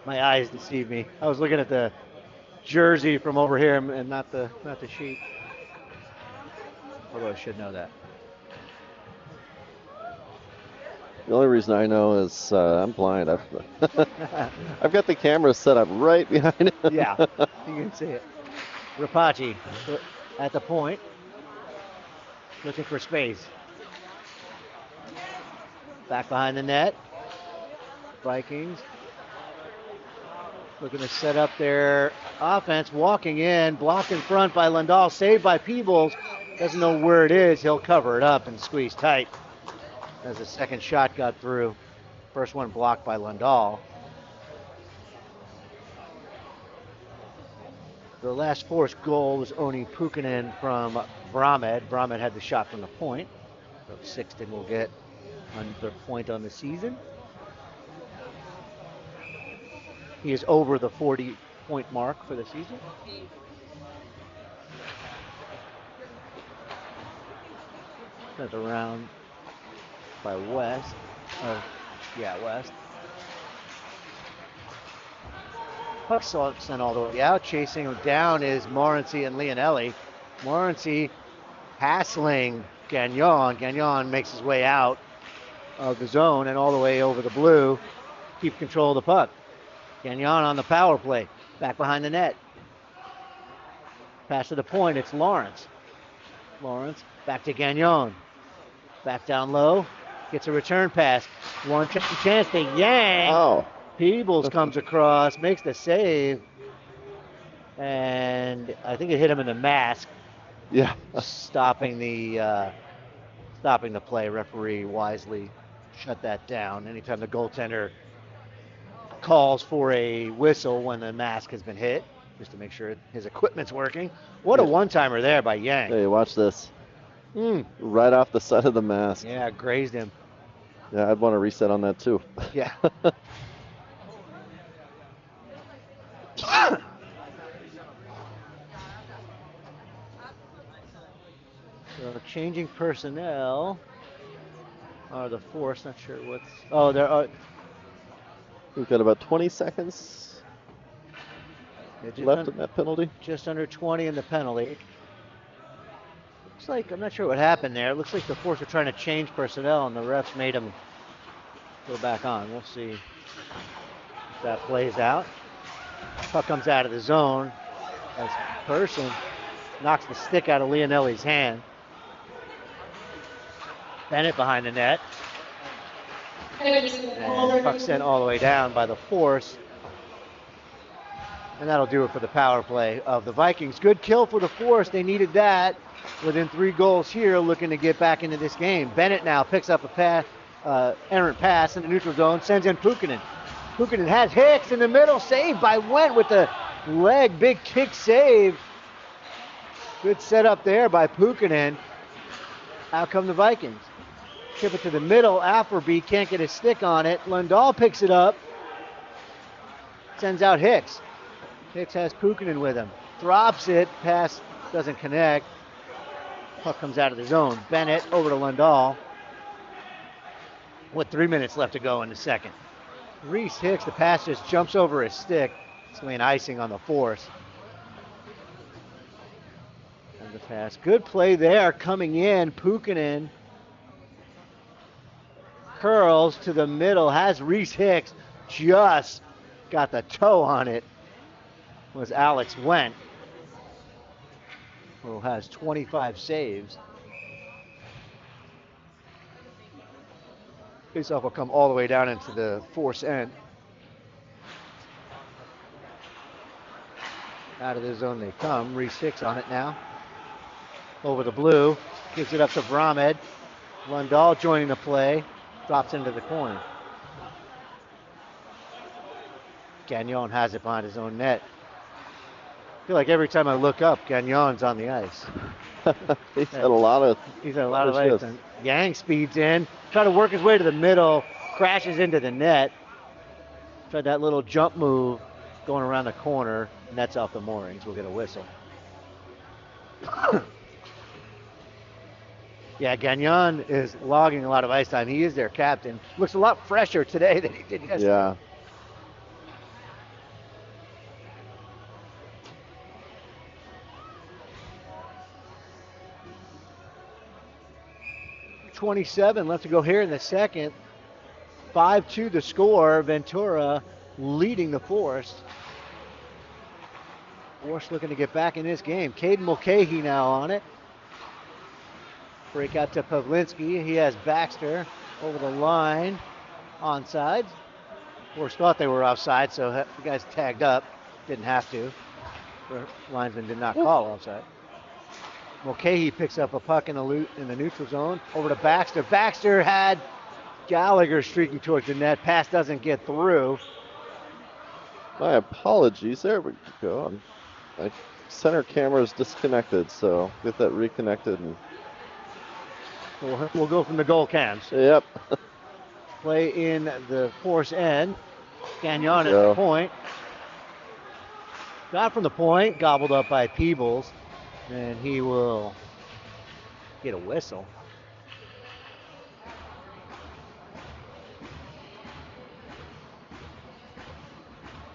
My eyes deceived me. I was looking at the jersey from over here and not the sheet. Although I should know that. The only reason I know is I'm blind. I've got the camera set up right behind it. Yeah, you can see it. Rapace at the point, looking for space. Back behind the net. Vikings looking to set up their offense. Walking in, blocked in front by Lundahl, saved by Peebles. Doesn't know where it is. He'll cover it up and squeeze tight as the second shot got through. First one blocked by Lundahl. The last forced goal was Oni Pukkanen from Brahmed. Brahmed had the shot from the point. So Sixton will get another point on the season. He is over the 40-point mark for the season. Sent around by West. West. Puck sent all the way out. Chasing him down is Morency and Leonelli. Morency hassling Gagnon. Gagnon makes his way out of the zone and all the way over the blue. Keep control of the puck. Gagnon on the power play. Back behind the net. Pass to the point. It's Lawrence. Lawrence back to Gagnon. Back down low. Gets a return pass. One chance to Yang. Oh. Peebles comes across, makes the save, and I think it hit him in the mask. Yeah. stopping the play. Referee wisely shut that down. Anytime the goaltender calls for a whistle when the mask has been hit, just to make sure his equipment's working. What a one-timer there by Yang. Hey, watch this. Right off the side of the mask. Yeah, grazed him. Yeah, I'd want to reset on that too. Yeah. So changing personnel are the force. Not sure what's. Oh, there are. We've got about 20 seconds left in that penalty. Just under 20 in the penalty. Looks like, I'm not sure what happened there. It looks like the force are trying to change personnel and the refs made them go back on. We'll see if that plays out. Puck comes out of the zone as Person knocks the stick out of Leonelli's hand. Bennett behind the net. And puck sent all the way down by the force. And that'll do it for the power play of the Vikings. Good kill for the Force. They needed that. Within 3 goals here, looking to get back into this game. Bennett now picks up a errant pass in the neutral zone, sends in Pukinen. Pukinen has Hicks in the middle, saved by Went with the leg, big kick save. Good setup there by Pukinen. Out come the Vikings. Tip it to the middle, Afferby can't get his stick on it. Lundahl picks it up, sends out Hicks. Hicks has Pukinen with him. Drops it, pass doesn't connect. Puck comes out of the zone. Bennett over to Lundahl. With 3 minutes left to go in the second. Reese Hicks, the pass just jumps over his stick. It's laying icing on the Force. And the pass. Good play there coming in. Pukinen curls to the middle. Has Reese Hicks just got the toe on it. Was Alex Went, who has 25 saves. Faceoff will come all the way down into the Force end. Out of the zone they come. Reese Hicks on it now. Over the blue. Gives it up to Bramed. Lundahl joining the play. Drops into the corner. Gagnon has it behind his own net. I feel like every time I look up, Gagnon's on the ice. He's had a lot of ice. And Yang speeds in, trying to work his way to the middle, crashes into the net. Tried that little jump move going around the corner, nets off the moorings. We'll get a whistle. Yeah, Gagnon is logging a lot of ice time. He is their captain. Looks a lot fresher today than he did yesterday. Yeah. .27 left to go here in the second. 5-2 the score. Ventura leading the Force. Force looking to get back in this game. Caden Mulcahy now on it. Break out to Pavlinski. He has Baxter over the line. Onside. Force thought they were offside, so the guys tagged up. Didn't have to. The linesman did not call offside. Mulcahy picks up a puck in the neutral zone. Over to Baxter. Baxter had Gallagher streaking towards the net. Pass doesn't get through. My apologies. There we go. My center camera is disconnected, so get that reconnected. And we'll go from the goal cams. Yep. Play in the Force end. Gagnon at the point. Got from the point. Gobbled up by Peebles. And he will get a whistle.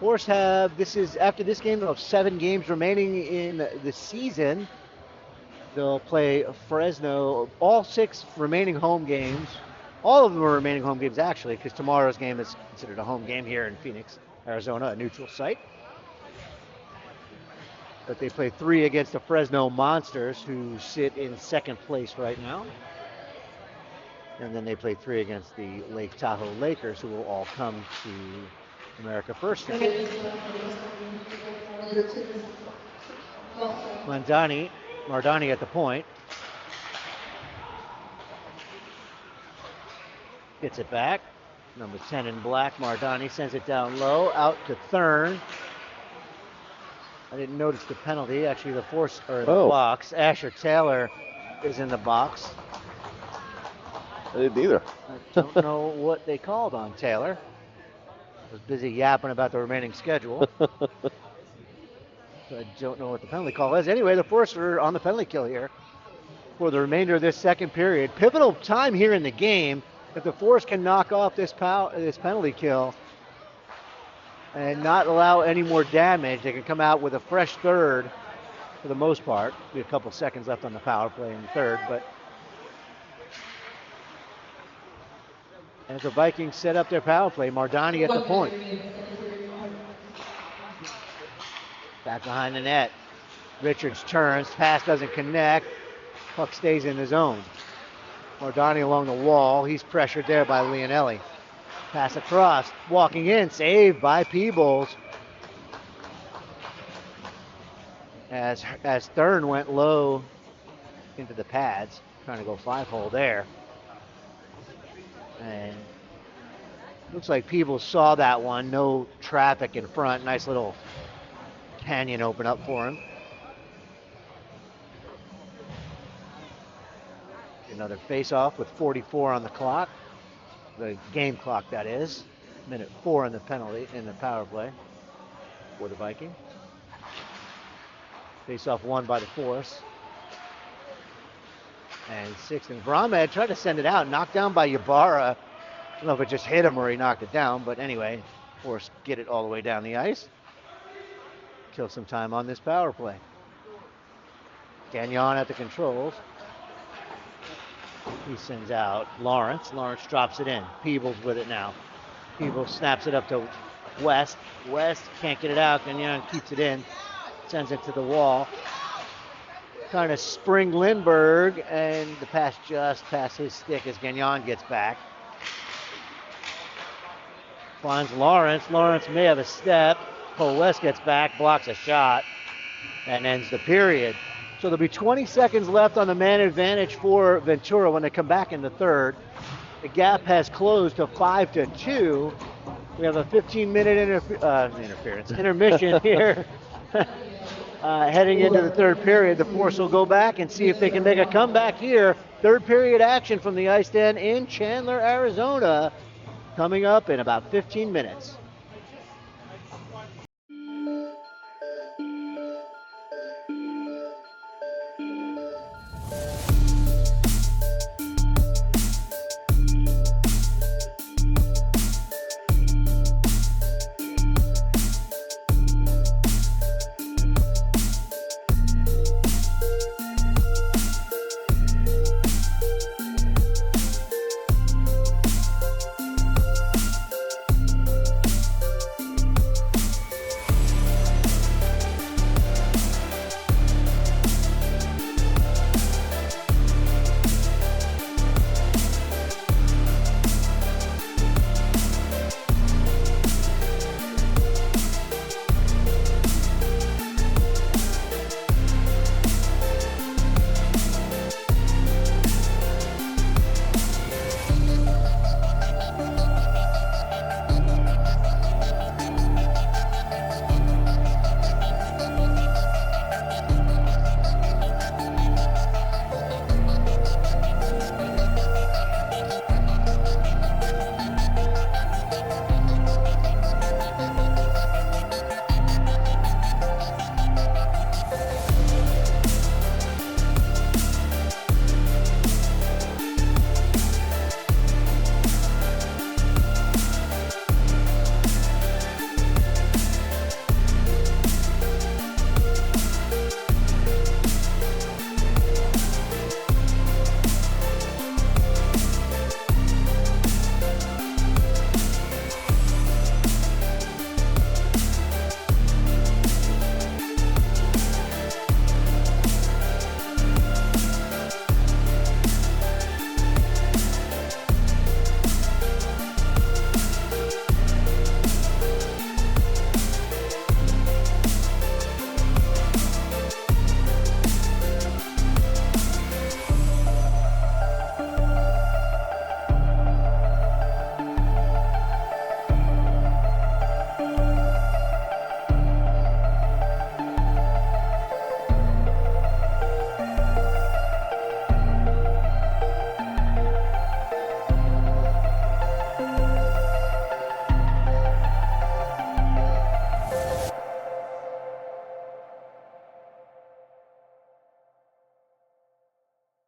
Force after this game, they'll have 7 games remaining in the season. They'll play Fresno, all 6 remaining home games. All of them are remaining home games, actually, because tomorrow's game is considered a home game here in Phoenix, Arizona, a neutral site. But they play 3 against the Fresno Monsters, who sit in second place right now. And then they play 3 against the Lake Tahoe Lakers, who will all come to America First. Mardani at the point. Gets it back. Number 10 in black, Mardani sends it down low, out to Thurn. I didn't notice the penalty. Actually, the Force are in the box. Asher Taylor is in the box. I didn't either. I don't know what they called on Taylor. I was busy yapping about the remaining schedule. So I don't know what the penalty call is. Anyway, the Force are on the penalty kill here for the remainder of this second period. Pivotal time here in the game. If the Force can knock off this penalty kill and not allow any more damage, they can come out with a fresh third for the most part. Be a couple seconds left on the power play in the third, but as the Vikings set up their power play, Mardani at the point. Back behind the net. Richards turns, pass doesn't connect. Puck stays in the zone. Mardani along the wall. He's pressured there by Leonelli. Pass across, walking in, saved by Peebles. as Thurn went low into the pads, trying to go 5-hole there. And looks like people saw that one. No traffic in front. Nice little canyon open up for him. Another face-off with 44 on the clock. The game clock, that is. Minute 4 in the penalty, in the power play for the Vikings. Face-off won by the Force. And 6th, and Brahmed tried to send it out, knocked down by Ybarra. I don't know if it just hit him or he knocked it down, but anyway, Force get it all the way down the ice. Kill some time on this power play. Gagnon at the controls. He sends out Lawrence. Lawrence drops it in. Peebles with it now. Peebles snaps it up to West. West can't get it out. Gagnon keeps it in. Sends it to the wall. Trying to spring Lindbergh, and the pass just past his stick as Gagnon gets back. Finds Lawrence. Lawrence may have a step. Cole West gets back, blocks a shot, and ends the period. So there'll be 20 seconds left on the man advantage for Ventura when they come back in the third. The gap has closed to 5-2. We have a 15-minute intermission here. Heading into the third period, the Force will go back and see if they can make a comeback here. Third period action from the ice den in Chandler, Arizona, coming up in about 15 minutes.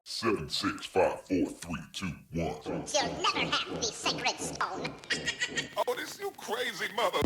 Seven, 6, 5, 4, 3, 2, 1. You'll never have the sacred stone. Oh, this you crazy mother.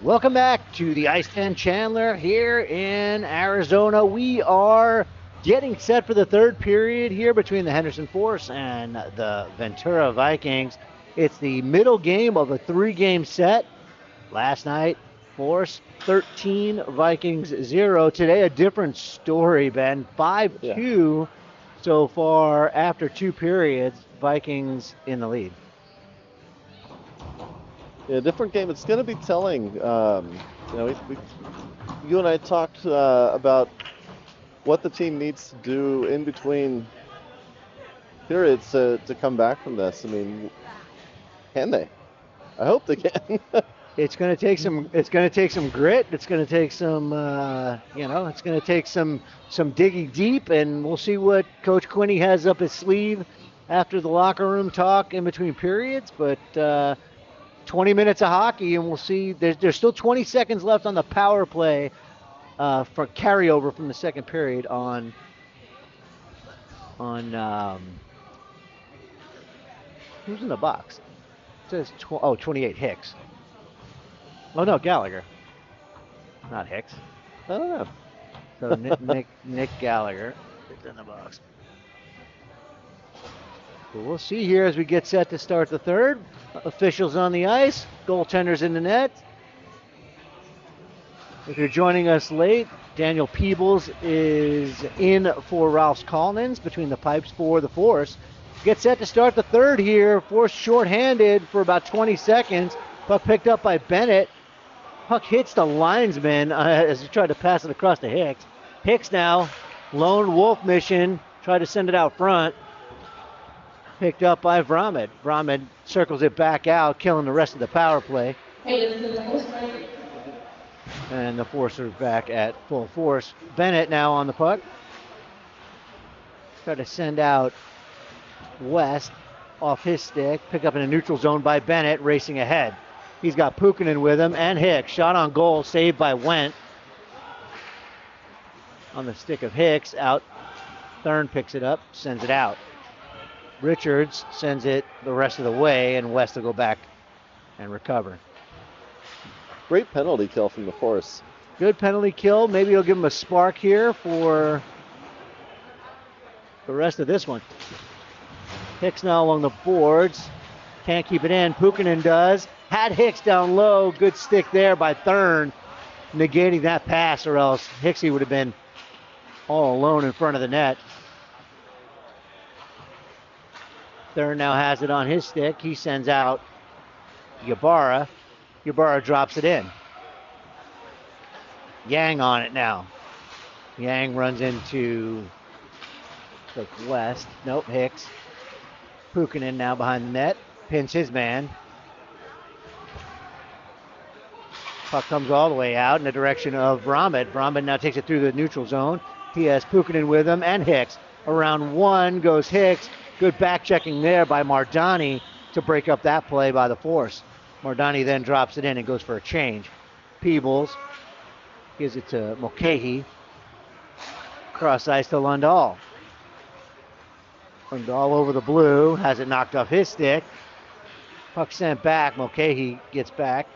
Welcome back to the Ice 10 Chandler here in Arizona. We are getting set for the third period here between the Henderson Force and the Ventura Vikings. It's the middle game of a 3-game set. Last night, Force 13, Vikings 0. Today, a different story, Ben. 5-2 so far after 2 periods. Vikings in the lead. Yeah, different game. It's going to be telling. You and I talked about what the team needs to do in between periods to come back from this. I mean, can they? I hope they can. It's going to take some. It's going to take some grit. It's going to take some. It's going to take some digging deep, and we'll see what Coach Quinney has up his sleeve after the locker room talk in between periods. But 20 minutes of hockey, and we'll see. There's still 20 seconds left on the power play for carryover from the second period on who's in the box? It says 28 Hicks. Oh no, Gallagher, not Hicks. I don't know. So Nick Gallagher is in the box. But we'll see here as we get set to start the third. Officials on the ice, goaltenders in the net. If you're joining us late, Daniel Peebles is in for Ralph Collins between the pipes for the Force. Get set to start the third here. Force shorthanded for about 20 seconds. Puck picked up by Bennett. Puck hits the linesman as he tried to pass it across to Hicks. Hicks now, lone wolf mission, tried to send it out front. Picked up by Vromid. Vromid circles it back out, killing the rest of the power play. And the Force are back at full force. Bennett now on the puck. Try to send out West off his stick. Pick up in a neutral zone by Bennett, racing ahead. He's got Pukinen with him and Hicks. Shot on goal, saved by Wendt. On the stick of Hicks, out. Thurn picks it up, sends it out. Richards sends it the rest of the way, and West will go back and recover. Great penalty kill from the Force. Good penalty kill. Maybe he'll give him a spark here for the rest of this one. Hicks now along the boards. Can't keep it in. Pukinen does. Had Hicks down low. Good stick there by Thurn, negating that pass, or else Hicksy would have been all alone in front of the net. Thurn now has it on his stick. He sends out Ybarra. Ybarra drops it in. Yang on it now. Yang runs into the West. Nope, Hicks. Pukinen now behind the net. Pins his man. Puck comes all the way out in the direction of Vromid. Vromid now takes it through the neutral zone. He has Pukinen with him and Hicks. Around one goes Hicks. Good back checking there by Mardani to break up that play by the Force. Mardani then drops it in and goes for a change. Peebles gives it to Mulcahy. Cross ice to Lundahl. Lundahl over the blue, has it knocked off his stick. Puck sent back. Mulcahy gets back.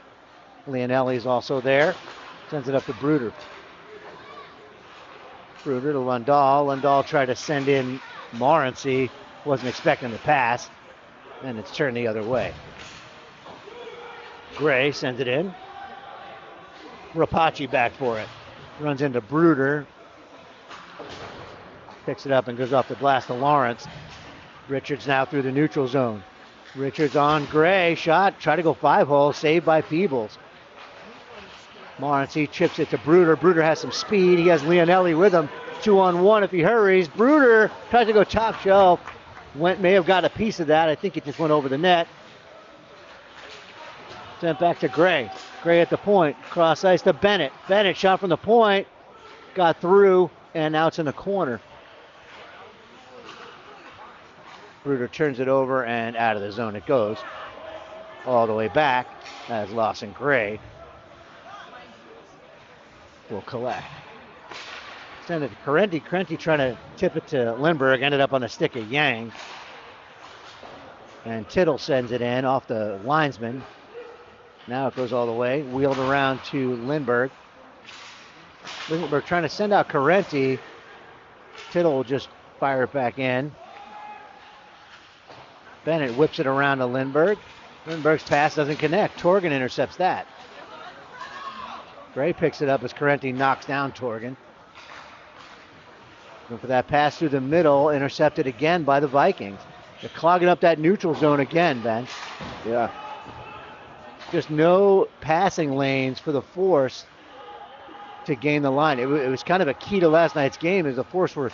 Leonelli's also there. Sends it up to Bruder. Bruder to Lundahl. Lundahl tried to send in Morency. Wasn't expecting the pass. And it's turned the other way. Gray sends it in. Rapace back for it. Runs into Bruder. Picks it up and goes off the blast to Lawrence. Richards now through the neutral zone. Richards on Gray. Shot. Try to go 5-hole. Saved by Peebles. Morency chips it to Bruder. Bruder has some speed. He has Leonelli with him. 2-on-1 if he hurries. Bruder tries to go top shelf. May have got a piece of that. I think it just went over the net. Sent back to Gray. Gray at the point. Cross ice to Bennett. Bennett shot from the point. Got through, and now it's in the corner. Bruder turns it over, and out of the zone it goes. All the way back as Lawson Gray will collect. Send it to Correnti. Correnti trying to tip it to Lindbergh. Ended up on the stick of Yang. And Tittle sends it in off the linesman. Now it goes all the way. Wheeled around to Lindbergh. Lindbergh trying to send out Carenti. Tittle will just fire it back in. Bennett whips it around to Lindbergh. Lindbergh's pass doesn't connect. Torgan intercepts that. Gray picks it up as Carenti knocks down Torgan. And for that pass through the middle, intercepted again by the Vikings. They're clogging up that neutral zone again, Ben. Yeah. Just no passing lanes for the Force to gain the line. It was kind of a key to last night's game as the Force were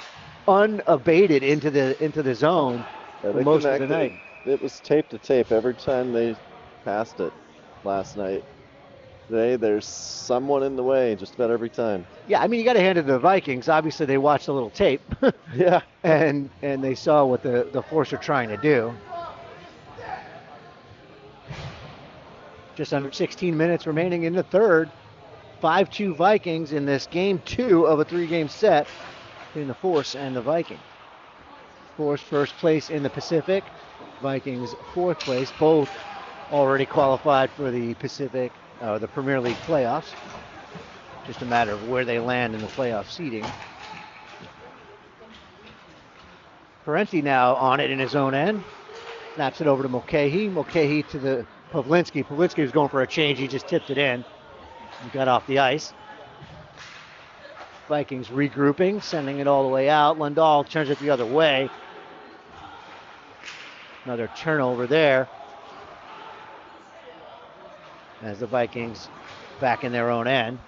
unabated into the zone for most of the night. It was tape to tape every time they passed it last night. Today, there's someone in the way just about every time. Yeah, I mean, you got to hand it to the Vikings. Obviously, they watched a little tape. Yeah. And they saw what the Force are trying to do. Just under 16 minutes remaining in the third. 5-2 Vikings in this game 2 of a 3-game set between the Force and the Vikings. Force first place in the Pacific. Vikings fourth place. Both already qualified for the Pacific, the Premier League playoffs. Just a matter of where they land in the playoff seeding. Parenti now on it in his own end. Snaps it over to Mulcahy. Mulcahy to the Pavlinski. Pavlinski was going for a change. He just tipped it in and got off the ice. Vikings regrouping, sending it all the way out. Lundahl turns it the other way. Another turnover there. As the Vikings back in their own end.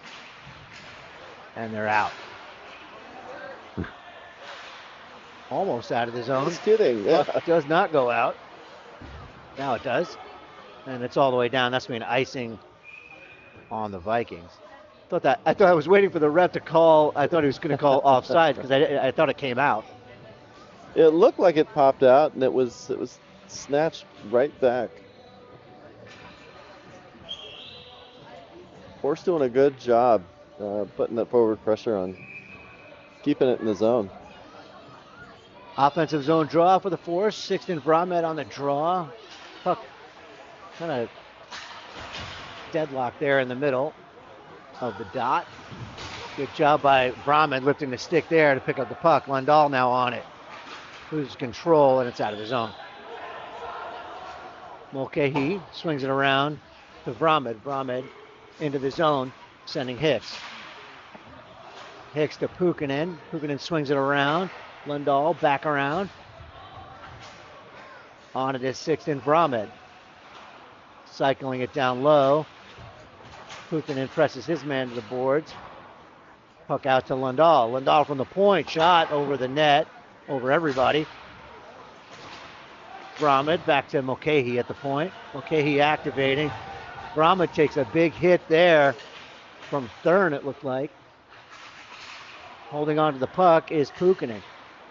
And they're out. Almost out of the zone. Just kidding. Yeah. It does not go out. Now it does. And it's all the way down. That's going to be an icing on the Vikings. I thought I was waiting for the ref to call. I thought he was going to call offside because I thought it came out. It looked like it popped out, and it was snatched right back. Force doing a good job putting that forward pressure on, keeping it in the zone. Offensive zone draw for the Force. Sixton Vramed on the draw. Puck kind of deadlock there in the middle of the dot. Good job by Vramed lifting the stick there to pick up the puck. Lundahl now on it. Loses control and it's out of the zone. Mulcahy swings it around to Vramed. Vramed into the zone, sending Hicks. Hicks to Puukkonen. Puukkonen swings it around. Lundahl back around. On it is Sixton Vramed. Cycling it down low. Puukkonen presses his man to the boards. Puck out to Lundahl. Lundahl from the point. Shot over the net. Over everybody. Vramed back to Mulcahy at the point. Mulcahy activating. Vramed takes a big hit there from Thurn, it looked like. Holding on to the puck is Puukkonen.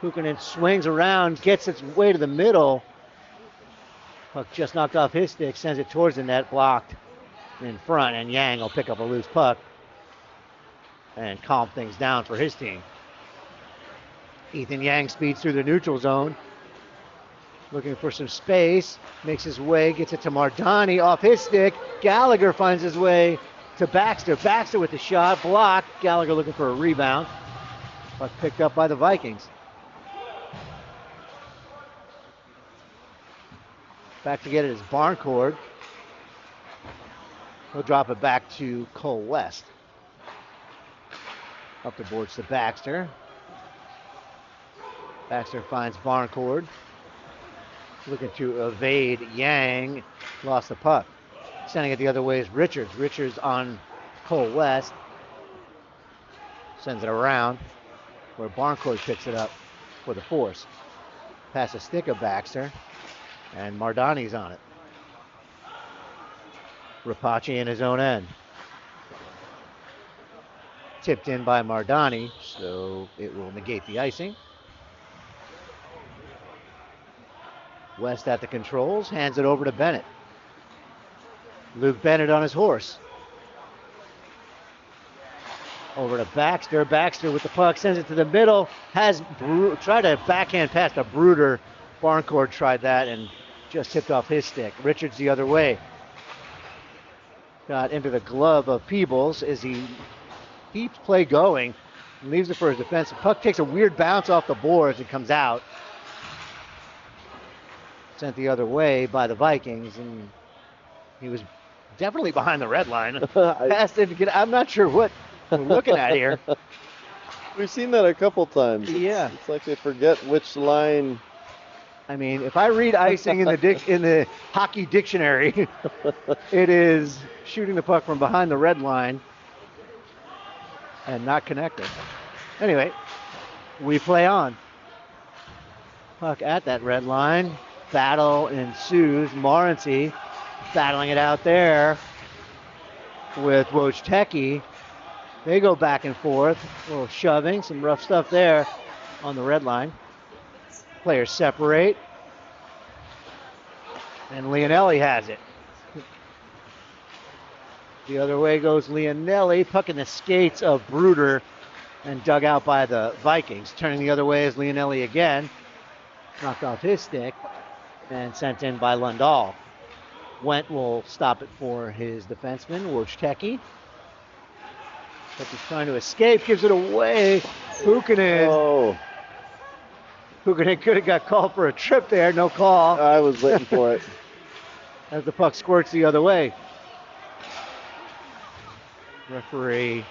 Puukkonen swings around, gets its way to the middle. Puck just knocked off his stick, sends it towards the net, blocked in front, and Yang will pick up a loose puck and calm things down for his team. Ethan Yang speeds through the neutral zone, looking for some space, makes his way, gets it to Mardani off his stick. Gallagher finds his way to Baxter. Baxter with the shot, blocked. Gallagher looking for a rebound. Puck picked up by the Vikings. Back to get it is Barncourt. He'll drop it back to Cole West. Up the boards to Baxter. Baxter finds Barncourt. Looking to evade Yang. Lost the puck. Sending it the other way is Richards. Richards on Cole West. Sends it around where Barncourt picks it up for the Force. Pass a stick of Baxter. And Mardani's on it. Rapace in his own end. Tipped in by Mardani, so it will negate the icing. West at the controls, hands it over to Bennett. Luke Bennett on his horse. Over to Baxter. Baxter with the puck, sends it to the middle. Has tried a backhand pass to Bruder. Barncourt tried that and just tipped off his stick. Richards the other way. Got into the glove of Peebles as he keeps play going and leaves it for his defense. The puck takes a weird bounce off the boards and comes out. Sent the other way by the Vikings, and he was definitely behind the red line. I'm not sure what we're looking at here. We've seen that a couple times. Yeah. It's like they forget which line. I mean, if I read icing in the hockey dictionary, it is shooting the puck from behind the red line and not connecting. Anyway, we play on. Puck at that red line. Battle ensues. Morency battling it out there with Wojtecki. They go back and forth. A little shoving, some rough stuff there on the red line. Players separate. And Leonelli has it. The other way goes Leonelli. Puck in the skates of Bruder and dug out by the Vikings. Turning the other way is Leonelli again. Knocked off his stick and sent in by Lundahl. Went will stop it for his defenseman, Wojtecki. But he's trying to escape, gives it away. Pukkanen. Oh, Pukkanen could have got called for a trip there, no call. I was waiting for it. As the puck squirts the other way. Referee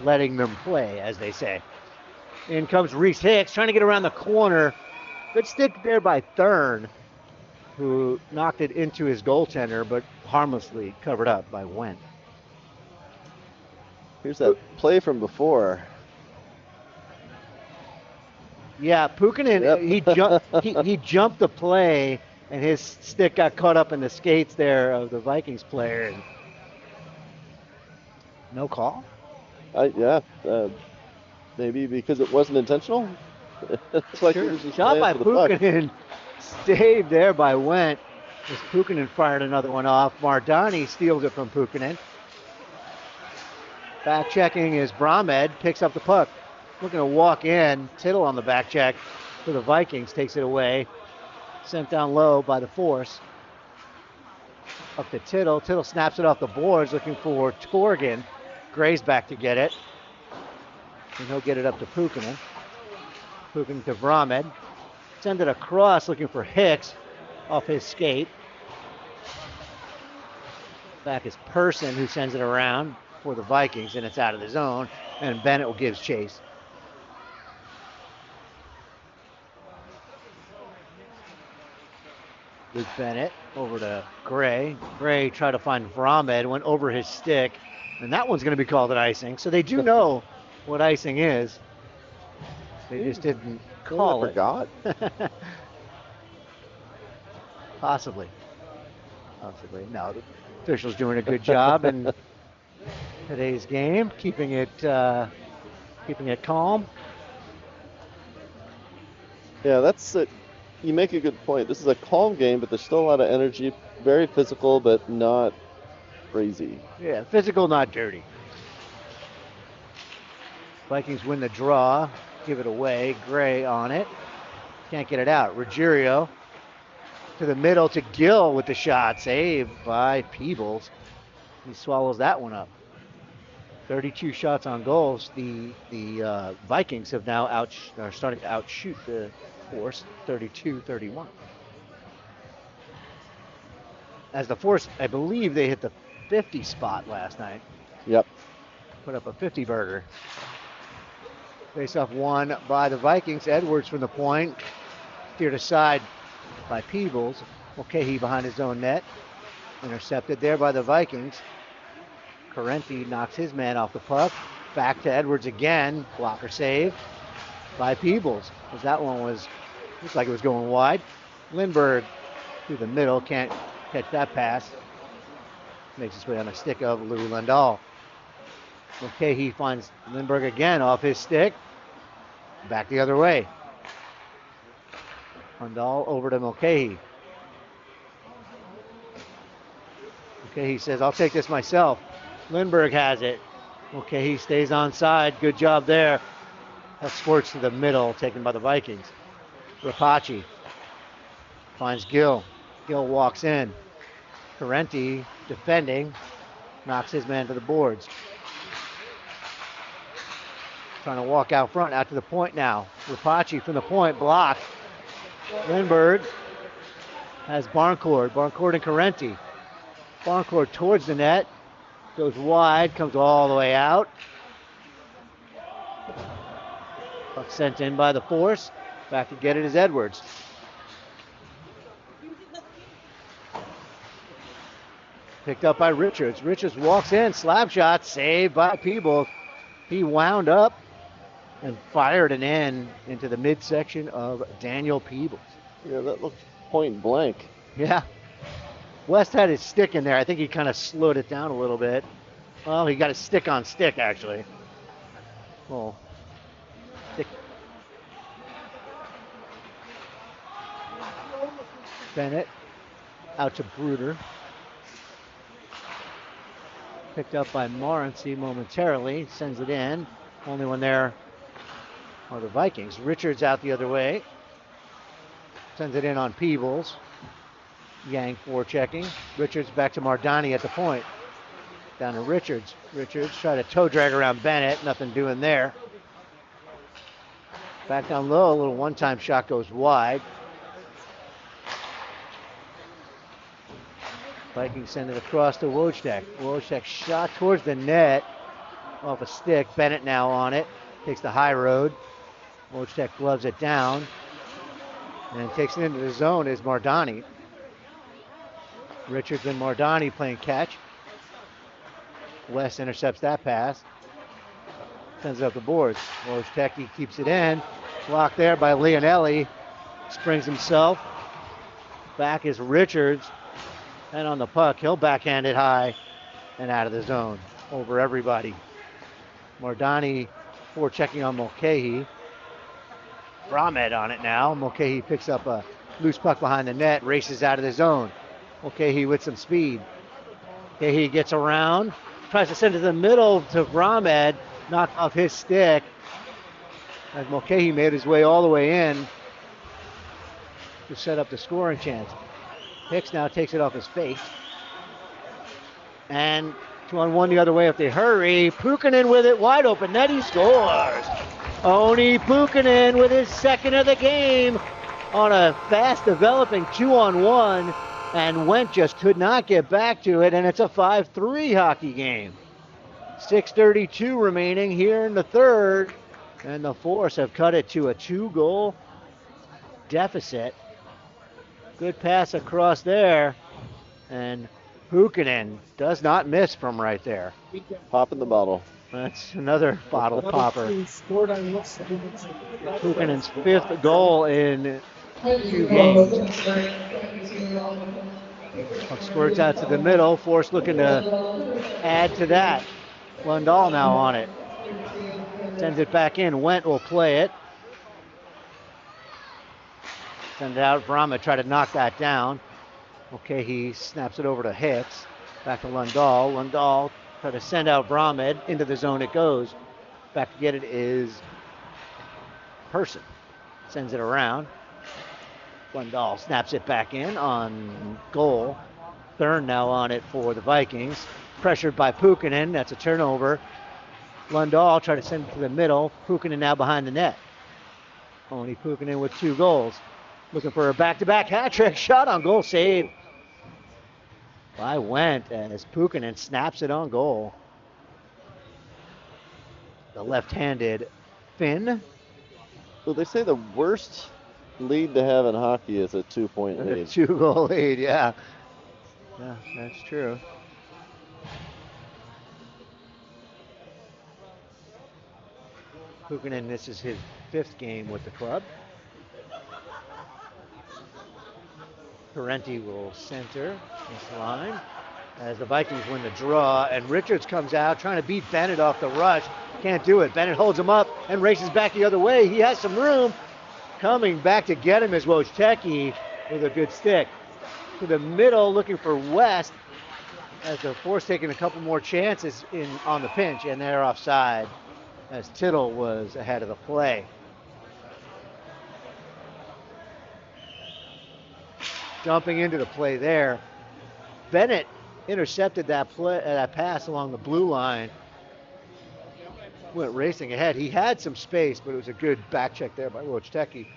letting them play, as they say. In comes Reese Hicks, trying to get around the corner. Good stick there by Thurn, who knocked it into his goaltender, but harmlessly covered up by Wendt. Here's that play from before. Yeah, Pukkanen, Yep. he jumped the play, and his stick got caught up in the skates there of the Vikings player. And no call? Maybe because it wasn't intentional. It's like he was just Shot by playing for the puck. Pukkanen, saved there by Wendt. As Pukkanen fired another one off. Mardani steals it from Pukkanen. Back checking is Brahmed, picks up the puck. Looking to walk in. Tittle on the back check for the Vikings, takes it away. Sent down low by the Force. Up to Tittle. Tittle snaps it off the boards, looking for Torgan. Gray's back to get it. And he'll get it up to Pukkanen. Pukkanen to Brahmed. Send it across, looking for Hicks off his skate. Back is Person, who sends it around for the Vikings, and it's out of the zone. And Bennett will give chase. Luke Bennett over to Gray. Gray tried to find Brahmed, went over his stick, and that one's going to be called an icing. So they do know what icing is. They just didn't call it. Forgot. Possibly. No, the officials doing a good job in today's game, keeping it calm. Yeah, that's it. You make a good point. This is a calm game, but there's still a lot of energy. Very physical, but not crazy. Yeah, physical, not dirty. Vikings win the draw, give it away. Gray on it. Can't get it out. Ruggiero to the middle to Gill with the shot. Saved by Peebles. He swallows that one up. 32 shots on goals. The Vikings have now are starting to outshoot the Force, 32-31. As the Force, I believe they hit the 50 spot last night. Yep. Put up a 50 burger. Face-off won by the Vikings. Edwards from the point. Steered aside by Peebles. Mulcahy behind his own net. Intercepted there by the Vikings. Correnti knocks his man off the puck. Back to Edwards again. Blocker save by Peebles. As that one looks like it was going wide. Lindbergh through the middle. Can't catch that pass. Makes his way on a stick of Louis Lundahl. Mulcahy finds Lindbergh again off his stick. Back the other way. Lundahl over to Mulcahy. Mulcahy says, I'll take this myself. Lindbergh has it. Mulcahy stays on side. Good job there. That squirts to the middle, taken by the Vikings. Rapace finds Gill. Gill walks in. Correnti defending. Knocks his man to the boards. Trying to walk out front, out to the point now. Rapace from the point, blocked. Lindbergh has Barncourt. Barncourt and Carenti. Barncourt towards the net. Goes wide, comes all the way out. Puck sent in by the Force. Back to get it is Edwards. Picked up by Richards. Richards walks in, slap shot, saved by Peebles. He wound up and fired an end into the midsection of Daniel Peebles. Yeah, that looked point blank. Yeah. West had his stick in there. I think he kind of slowed it down a little bit. Well, he got his stick on stick, actually. Oh, stick. Bennett out to Bruder. Picked up by Morency momentarily. Sends it in. Only one there are the Vikings. Richards out the other way. Sends it in on Peebles. Yang forechecking. Richards back to Mardani at the point. Down to Richards. Richards try to toe drag around Bennett. Nothing doing there. Back down low. A little one-time shot goes wide. Vikings send it across to Wojtek. Wojtek shot towards the net. Off a stick. Bennett now on it. Takes the high road. Wojtek gloves it down. And takes it into the zone is Mardani. Richards and Mardani playing catch. West intercepts that pass. Sends it up the boards. Wojtek keeps it in. Blocked there by Leonelli. Springs himself. Back is Richards. And on the puck, he'll backhand it high and out of the zone. Over everybody. Mardani forechecking on Mulcahy. Brahmed on it now. Mulcahy picks up a loose puck behind the net. Races out of the zone. Mulcahy with some speed. Mulcahy gets around. Tries to send it to the middle to Brahmed. Knocked off his stick. As Mulcahy made his way all the way in to set up the scoring chance. Hicks now takes it off his face. And 2-on-1 the other way if they hurry. Pukkanen with it, wide open net, he scores. Oni Pukkanen with his second of the game on a fast developing 2-on-1. And Went just could not get back to it, and it's a 5-3 hockey game. 6:32 remaining here in the third, and the Force have cut it to a 2-goal deficit. Good pass across there, and Pukkanen does not miss from right there. Popping the bottle. That's another bottle popper. Pukkanen's 5th goal in 2 games. Puck squirts out to the middle. Force looking to add to that. Lundahl now on it. Sends it back in. Went will play it. Send it out. Brahma try to knock that down. Okay, he snaps it over to Hicks. Back to Lundahl. Lundahl try to send out Brahmed. Into the zone it goes. Back to get it is Person. Sends it around. Lundahl snaps it back in on goal. Thurn now on it for the Vikings. Pressured by Pukkanen. That's a turnover. Lundahl try to send it to the middle. Pukkanen now behind the net. Only Pukkanen with 2 goals. Looking for a back-to-back hat trick. Shot on goal, saved by Went as Pukkanen snaps it on goal. The left-handed Finn. Well, they say the worst lead to have in hockey is a 2-point lead. 2-goal lead, yeah. Yeah, that's true. Pukkanen, this is his 5th game with the club. Parenti will center this line as the Vikings win the draw, and Richards comes out trying to beat Bennett off the rush. Can't do it. Bennett holds him up and races back the other way. He has some room. Coming back to get him is Wojtek with a good stick. To the middle, looking for West, as the Force taking a couple more chances on the pinch, and they're offside as Tittle was ahead of the play. Jumping into the play there. Bennett intercepted that play, that pass along the blue line. Went racing ahead. He had some space, but it was a good back check there by Wojtecki.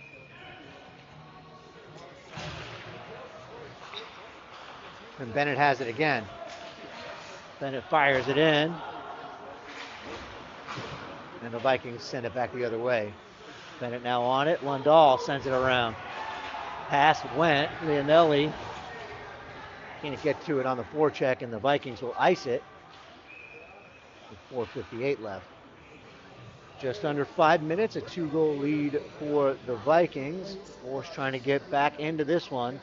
And Bennett has it again. Bennett fires it in. And the Vikings send it back the other way. Bennett now on it. Lundahl sends it around. Pass went. Leonelli can't get to it on the forecheck, and the Vikings will ice it with 4:58 left. Just under 5 minutes, a 2-goal lead for the Vikings. Force trying to get back into this one.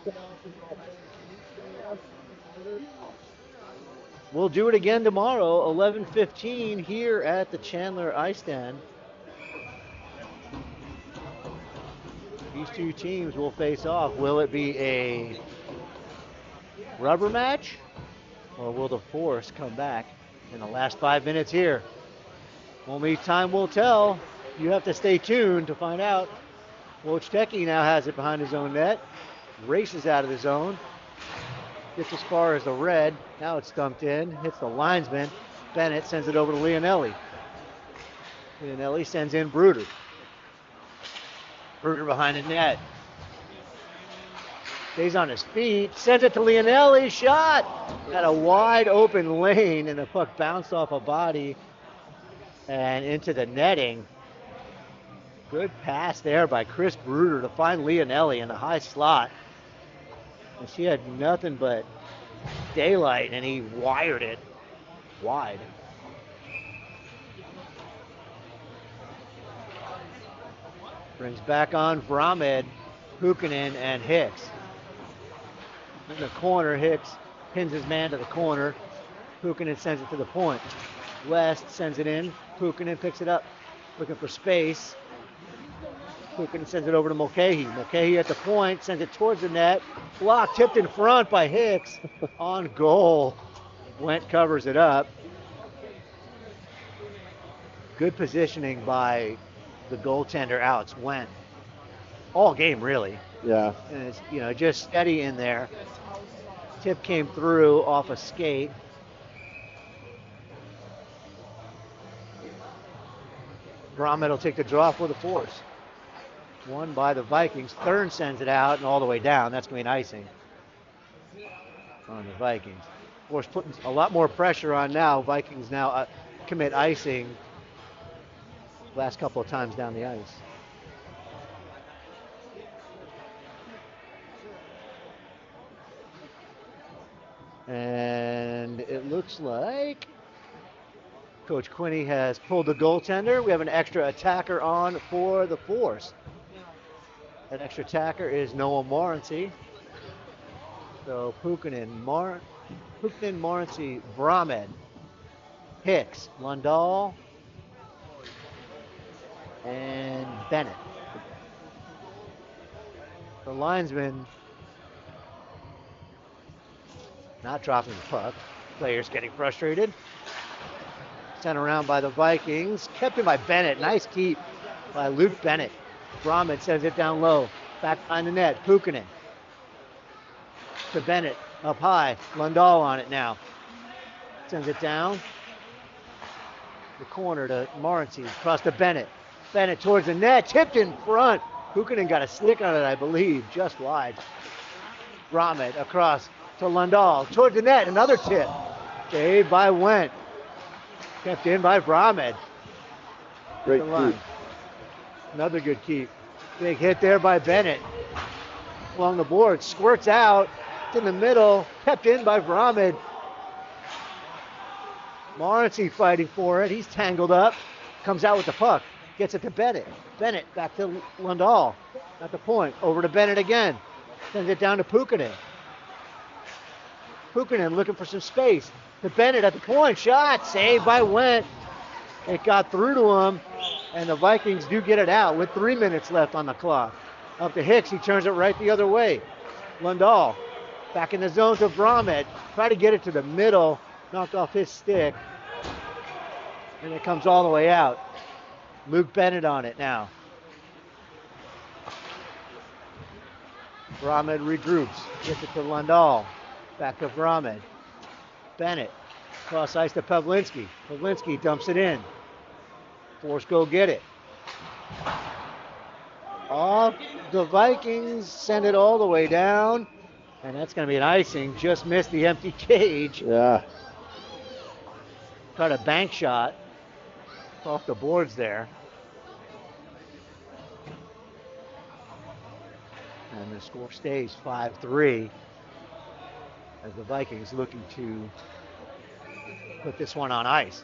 We'll do it again tomorrow, 11:15 here at the Chandler Ice Den. These two teams will face off. Will it be a rubber match, or will the Force come back in the last 5 minutes here? Only time will tell. You have to stay tuned to find out. Wojtecki now has it behind his own net. Races out of the zone. Gets as far as the red. Now it's dumped in. Hits the linesman. Bennett sends it over to Leonelli. Leonelli sends in Bruder. Bruder behind the net. Stays on his feet. Sends it to Leonelli. Shot! Got a wide open lane, and the puck bounced off a body and into the netting. Good pass there by Chris Bruder to find Leonelli in the high slot. And she had nothing but daylight, and he wired it wide. Brings back on Vramed, Hukkinen, and Hicks. In the corner, Hicks pins his man to the corner. Hukkinen sends it to the point. West sends it in. Hukkinen picks it up, looking for space. Hukkinen sends it over to Mulcahy. Mulcahy at the point, sends it towards the net. Block tipped in front by Hicks. On goal. Went covers it up. Good positioning by the goaltender, Alex Went. All game, really. Yeah. And it's, just steady in there. Tip came through off a skate. Bromhead will take the draw for the Force. Won by the Vikings. Thurn sends it out and all the way down. That's going to be an icing on the Vikings. Force putting a lot more pressure on now. Vikings now commit icing last couple of times down the ice. And it looks like Coach Quinney has pulled the goaltender. We have an extra attacker on for the Force. That extra attacker is Noah Morency. So Hukkinen, Morency, Vramed, Hicks, Lundahl, and Bennett. The linesman not dropping the puck. Players getting frustrated. Sent around by the Vikings. Kept in by Bennett. Nice keep by Luke Bennett. Brahman sends it down low. Back behind the net. Hukkinen to Bennett. Up high. Lundahl on it now. Sends it down. The corner to Morency. Across to Bennett. Bennett towards the net. Tipped in front. Hukkinen got a stick on it, I believe. Just wide. Brahman across to Lundahl. Towards the net. Another tip. Saved by Went. Kept in by Brahmed. Great keep. Another good keep. Big hit there by Bennett. Along the board. Squirts out. It's in the middle. Kept in by Brahmed. Morency fighting for it. He's tangled up. Comes out with the puck. Gets it to Bennett. Bennett back to Lundahl. At the point. Over to Bennett again. Sends it down to Hukkinen. Hukkinen looking for some space. To Bennett at the point. Shot. Saved by Went. It got through to him. And the Vikings do get it out with 3 minutes left on the clock. Up to Hicks. He turns it right the other way. Lundahl back in the zone to Brahmed. Try to get it to the middle. Knocked off his stick. And it comes all the way out. Luke Bennett on it now. Brahmed regroups. Gets it to Lundahl. Back to Brahmed. Bennett. Cross ice to Pavlinski. Pavlinski dumps it in. Force go get it. Off the Vikings, send it all the way down. And that's going to be an icing. Just missed the empty cage. Yeah. Got a bank shot off the boards there. And the score stays 5-3 as the Vikings looking to put this one on ice.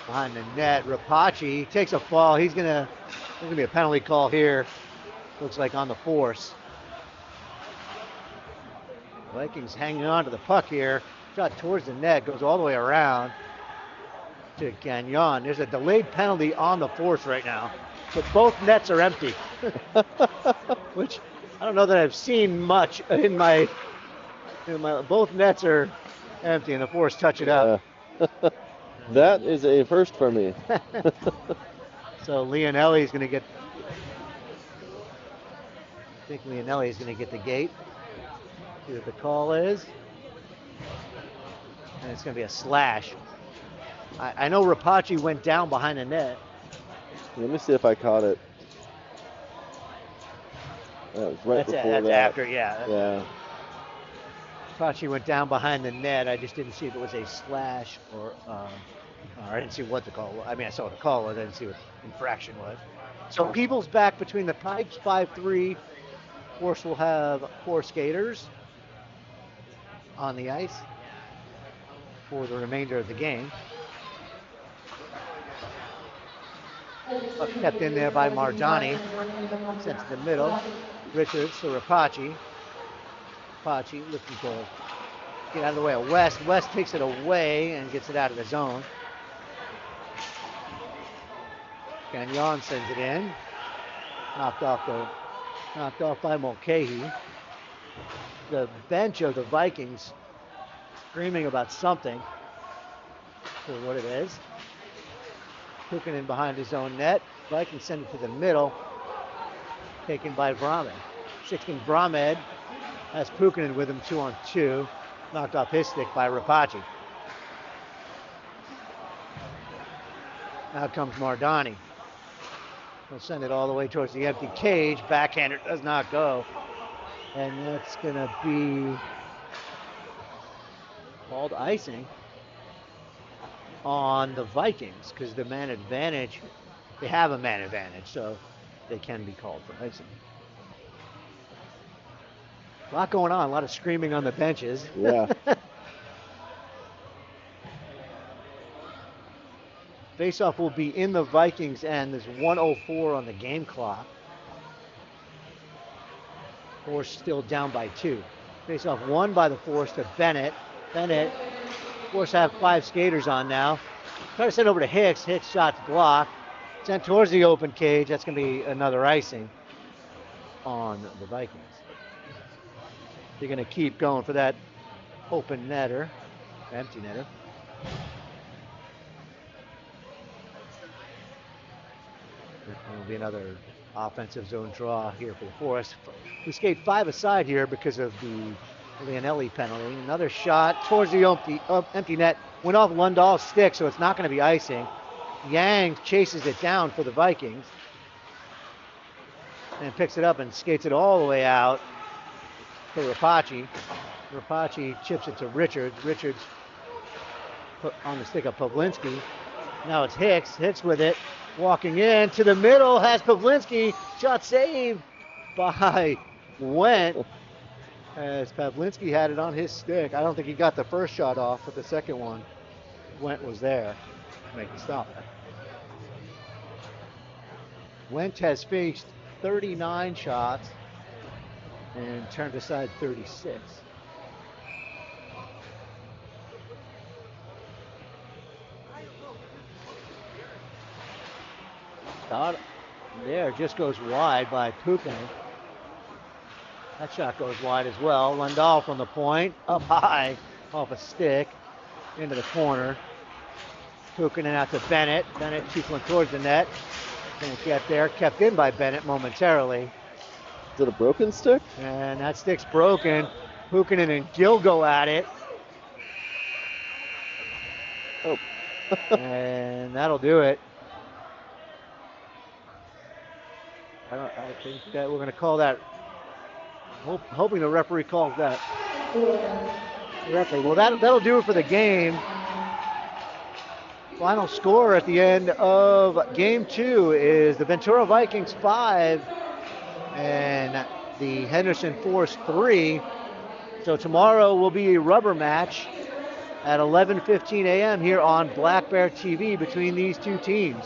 Behind the net, Rapace takes a fall. There's gonna be a penalty call here. Looks like on the Force. Vikings hanging on to the puck here. Shot towards the net, goes all the way around to Gagnon. There's a delayed penalty on the Force right now, but both nets are empty. Which I don't know that I've seen much in my both nets are empty and the Force touch it up. That is a first for me. So Leonelli's going to get, I think Leonelli's going to get the gate. See what the call is. And it's going to be a slash. I know Rapace went down behind the net. Let me see if I caught it. That was right before that. That's after, yeah. Yeah. Rapace went down behind the net. I just didn't see if it was a slash or I didn't see what the call was. I mean, I saw the call, I didn't see what infraction was. So People's back between the pipes, 5-3. Force will have 4 skaters on the ice for the remainder of the game. Kept in there by Mardani. Sent to the middle. Richards to Rapace. Rapace looking to get out of the way of West. West takes it away and gets it out of the zone. Gagnon sends it in. Knocked off by Mulcahy. The bench of the Vikings screaming about something for what it is. Pukanen behind his own net. Vikings send it to the middle. Taken by Vramed. 16 Vramed has Pukanen with him 2-on-2. Knocked off his stick by Rapace. Now comes Mardani. He'll send it all the way towards the empty cage. Backhander does not go. And that's going to be called icing on the Vikings because the man advantage, they have a man advantage, so they can be called for icing. A lot going on, a lot of screaming on the benches. Yeah. Faceoff will be in the Vikings end. There's 1:04 on the game clock. Force still down by 2. Faceoff won by the Force to Bennett. Bennett, Force have 5 skaters on now. Try to send over to Hicks. Hicks shot's blocked. Sent towards the open cage. That's going to be another icing on the Vikings. They're going to keep going for that open netter, empty netter. There'll be another offensive zone draw here for the Force. We skate 5 aside here because of the Leonelli penalty. Another shot towards the empty net. Went off Lundahl's stick, so it's not going to be icing. Yang chases it down for the Vikings and picks it up and skates it all the way out to Rapace. Rapace chips it to Richards. Richards put on the stick of Pavlinski. Now it's Hicks. Hicks with it. Walking in to the middle has Pavlinski. Shot saved by Went as Pavlinski had it on his stick. I don't think he got the first shot off, but the second one, Went was there to make the stop. Went has faced 39 shots and turned aside 36. Shot there just goes wide by Pukanen. That shot goes wide as well. Lundahl from the point, up high, off a stick, into the corner. Pukanen out to Bennett. Bennett chiseling towards the net. Didn't get there. Kept in by Bennett momentarily. Is it a broken stick? And that stick's broken. Pukinen and Gill go at it. Oh. And that'll do it. I think that we're going to call that. Hoping the referee calls that correctly. Well, that'll do it for the game. Final score at the end of game 2 is the Ventura Vikings 5 and the Henderson Force 3. So tomorrow will be a rubber match at 11:15 a.m. here on Black Bear TV between these two teams.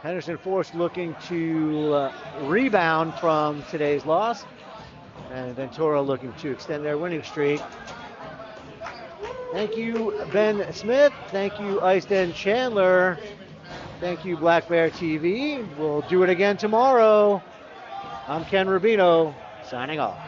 Henderson Force looking to rebound from today's loss, and Ventura looking to extend their winning streak. Thank you, Ben Smith. Thank you, Eisten Chandler. Thank you, Black Bear TV. We'll do it again tomorrow. I'm Ken Rubino, signing off.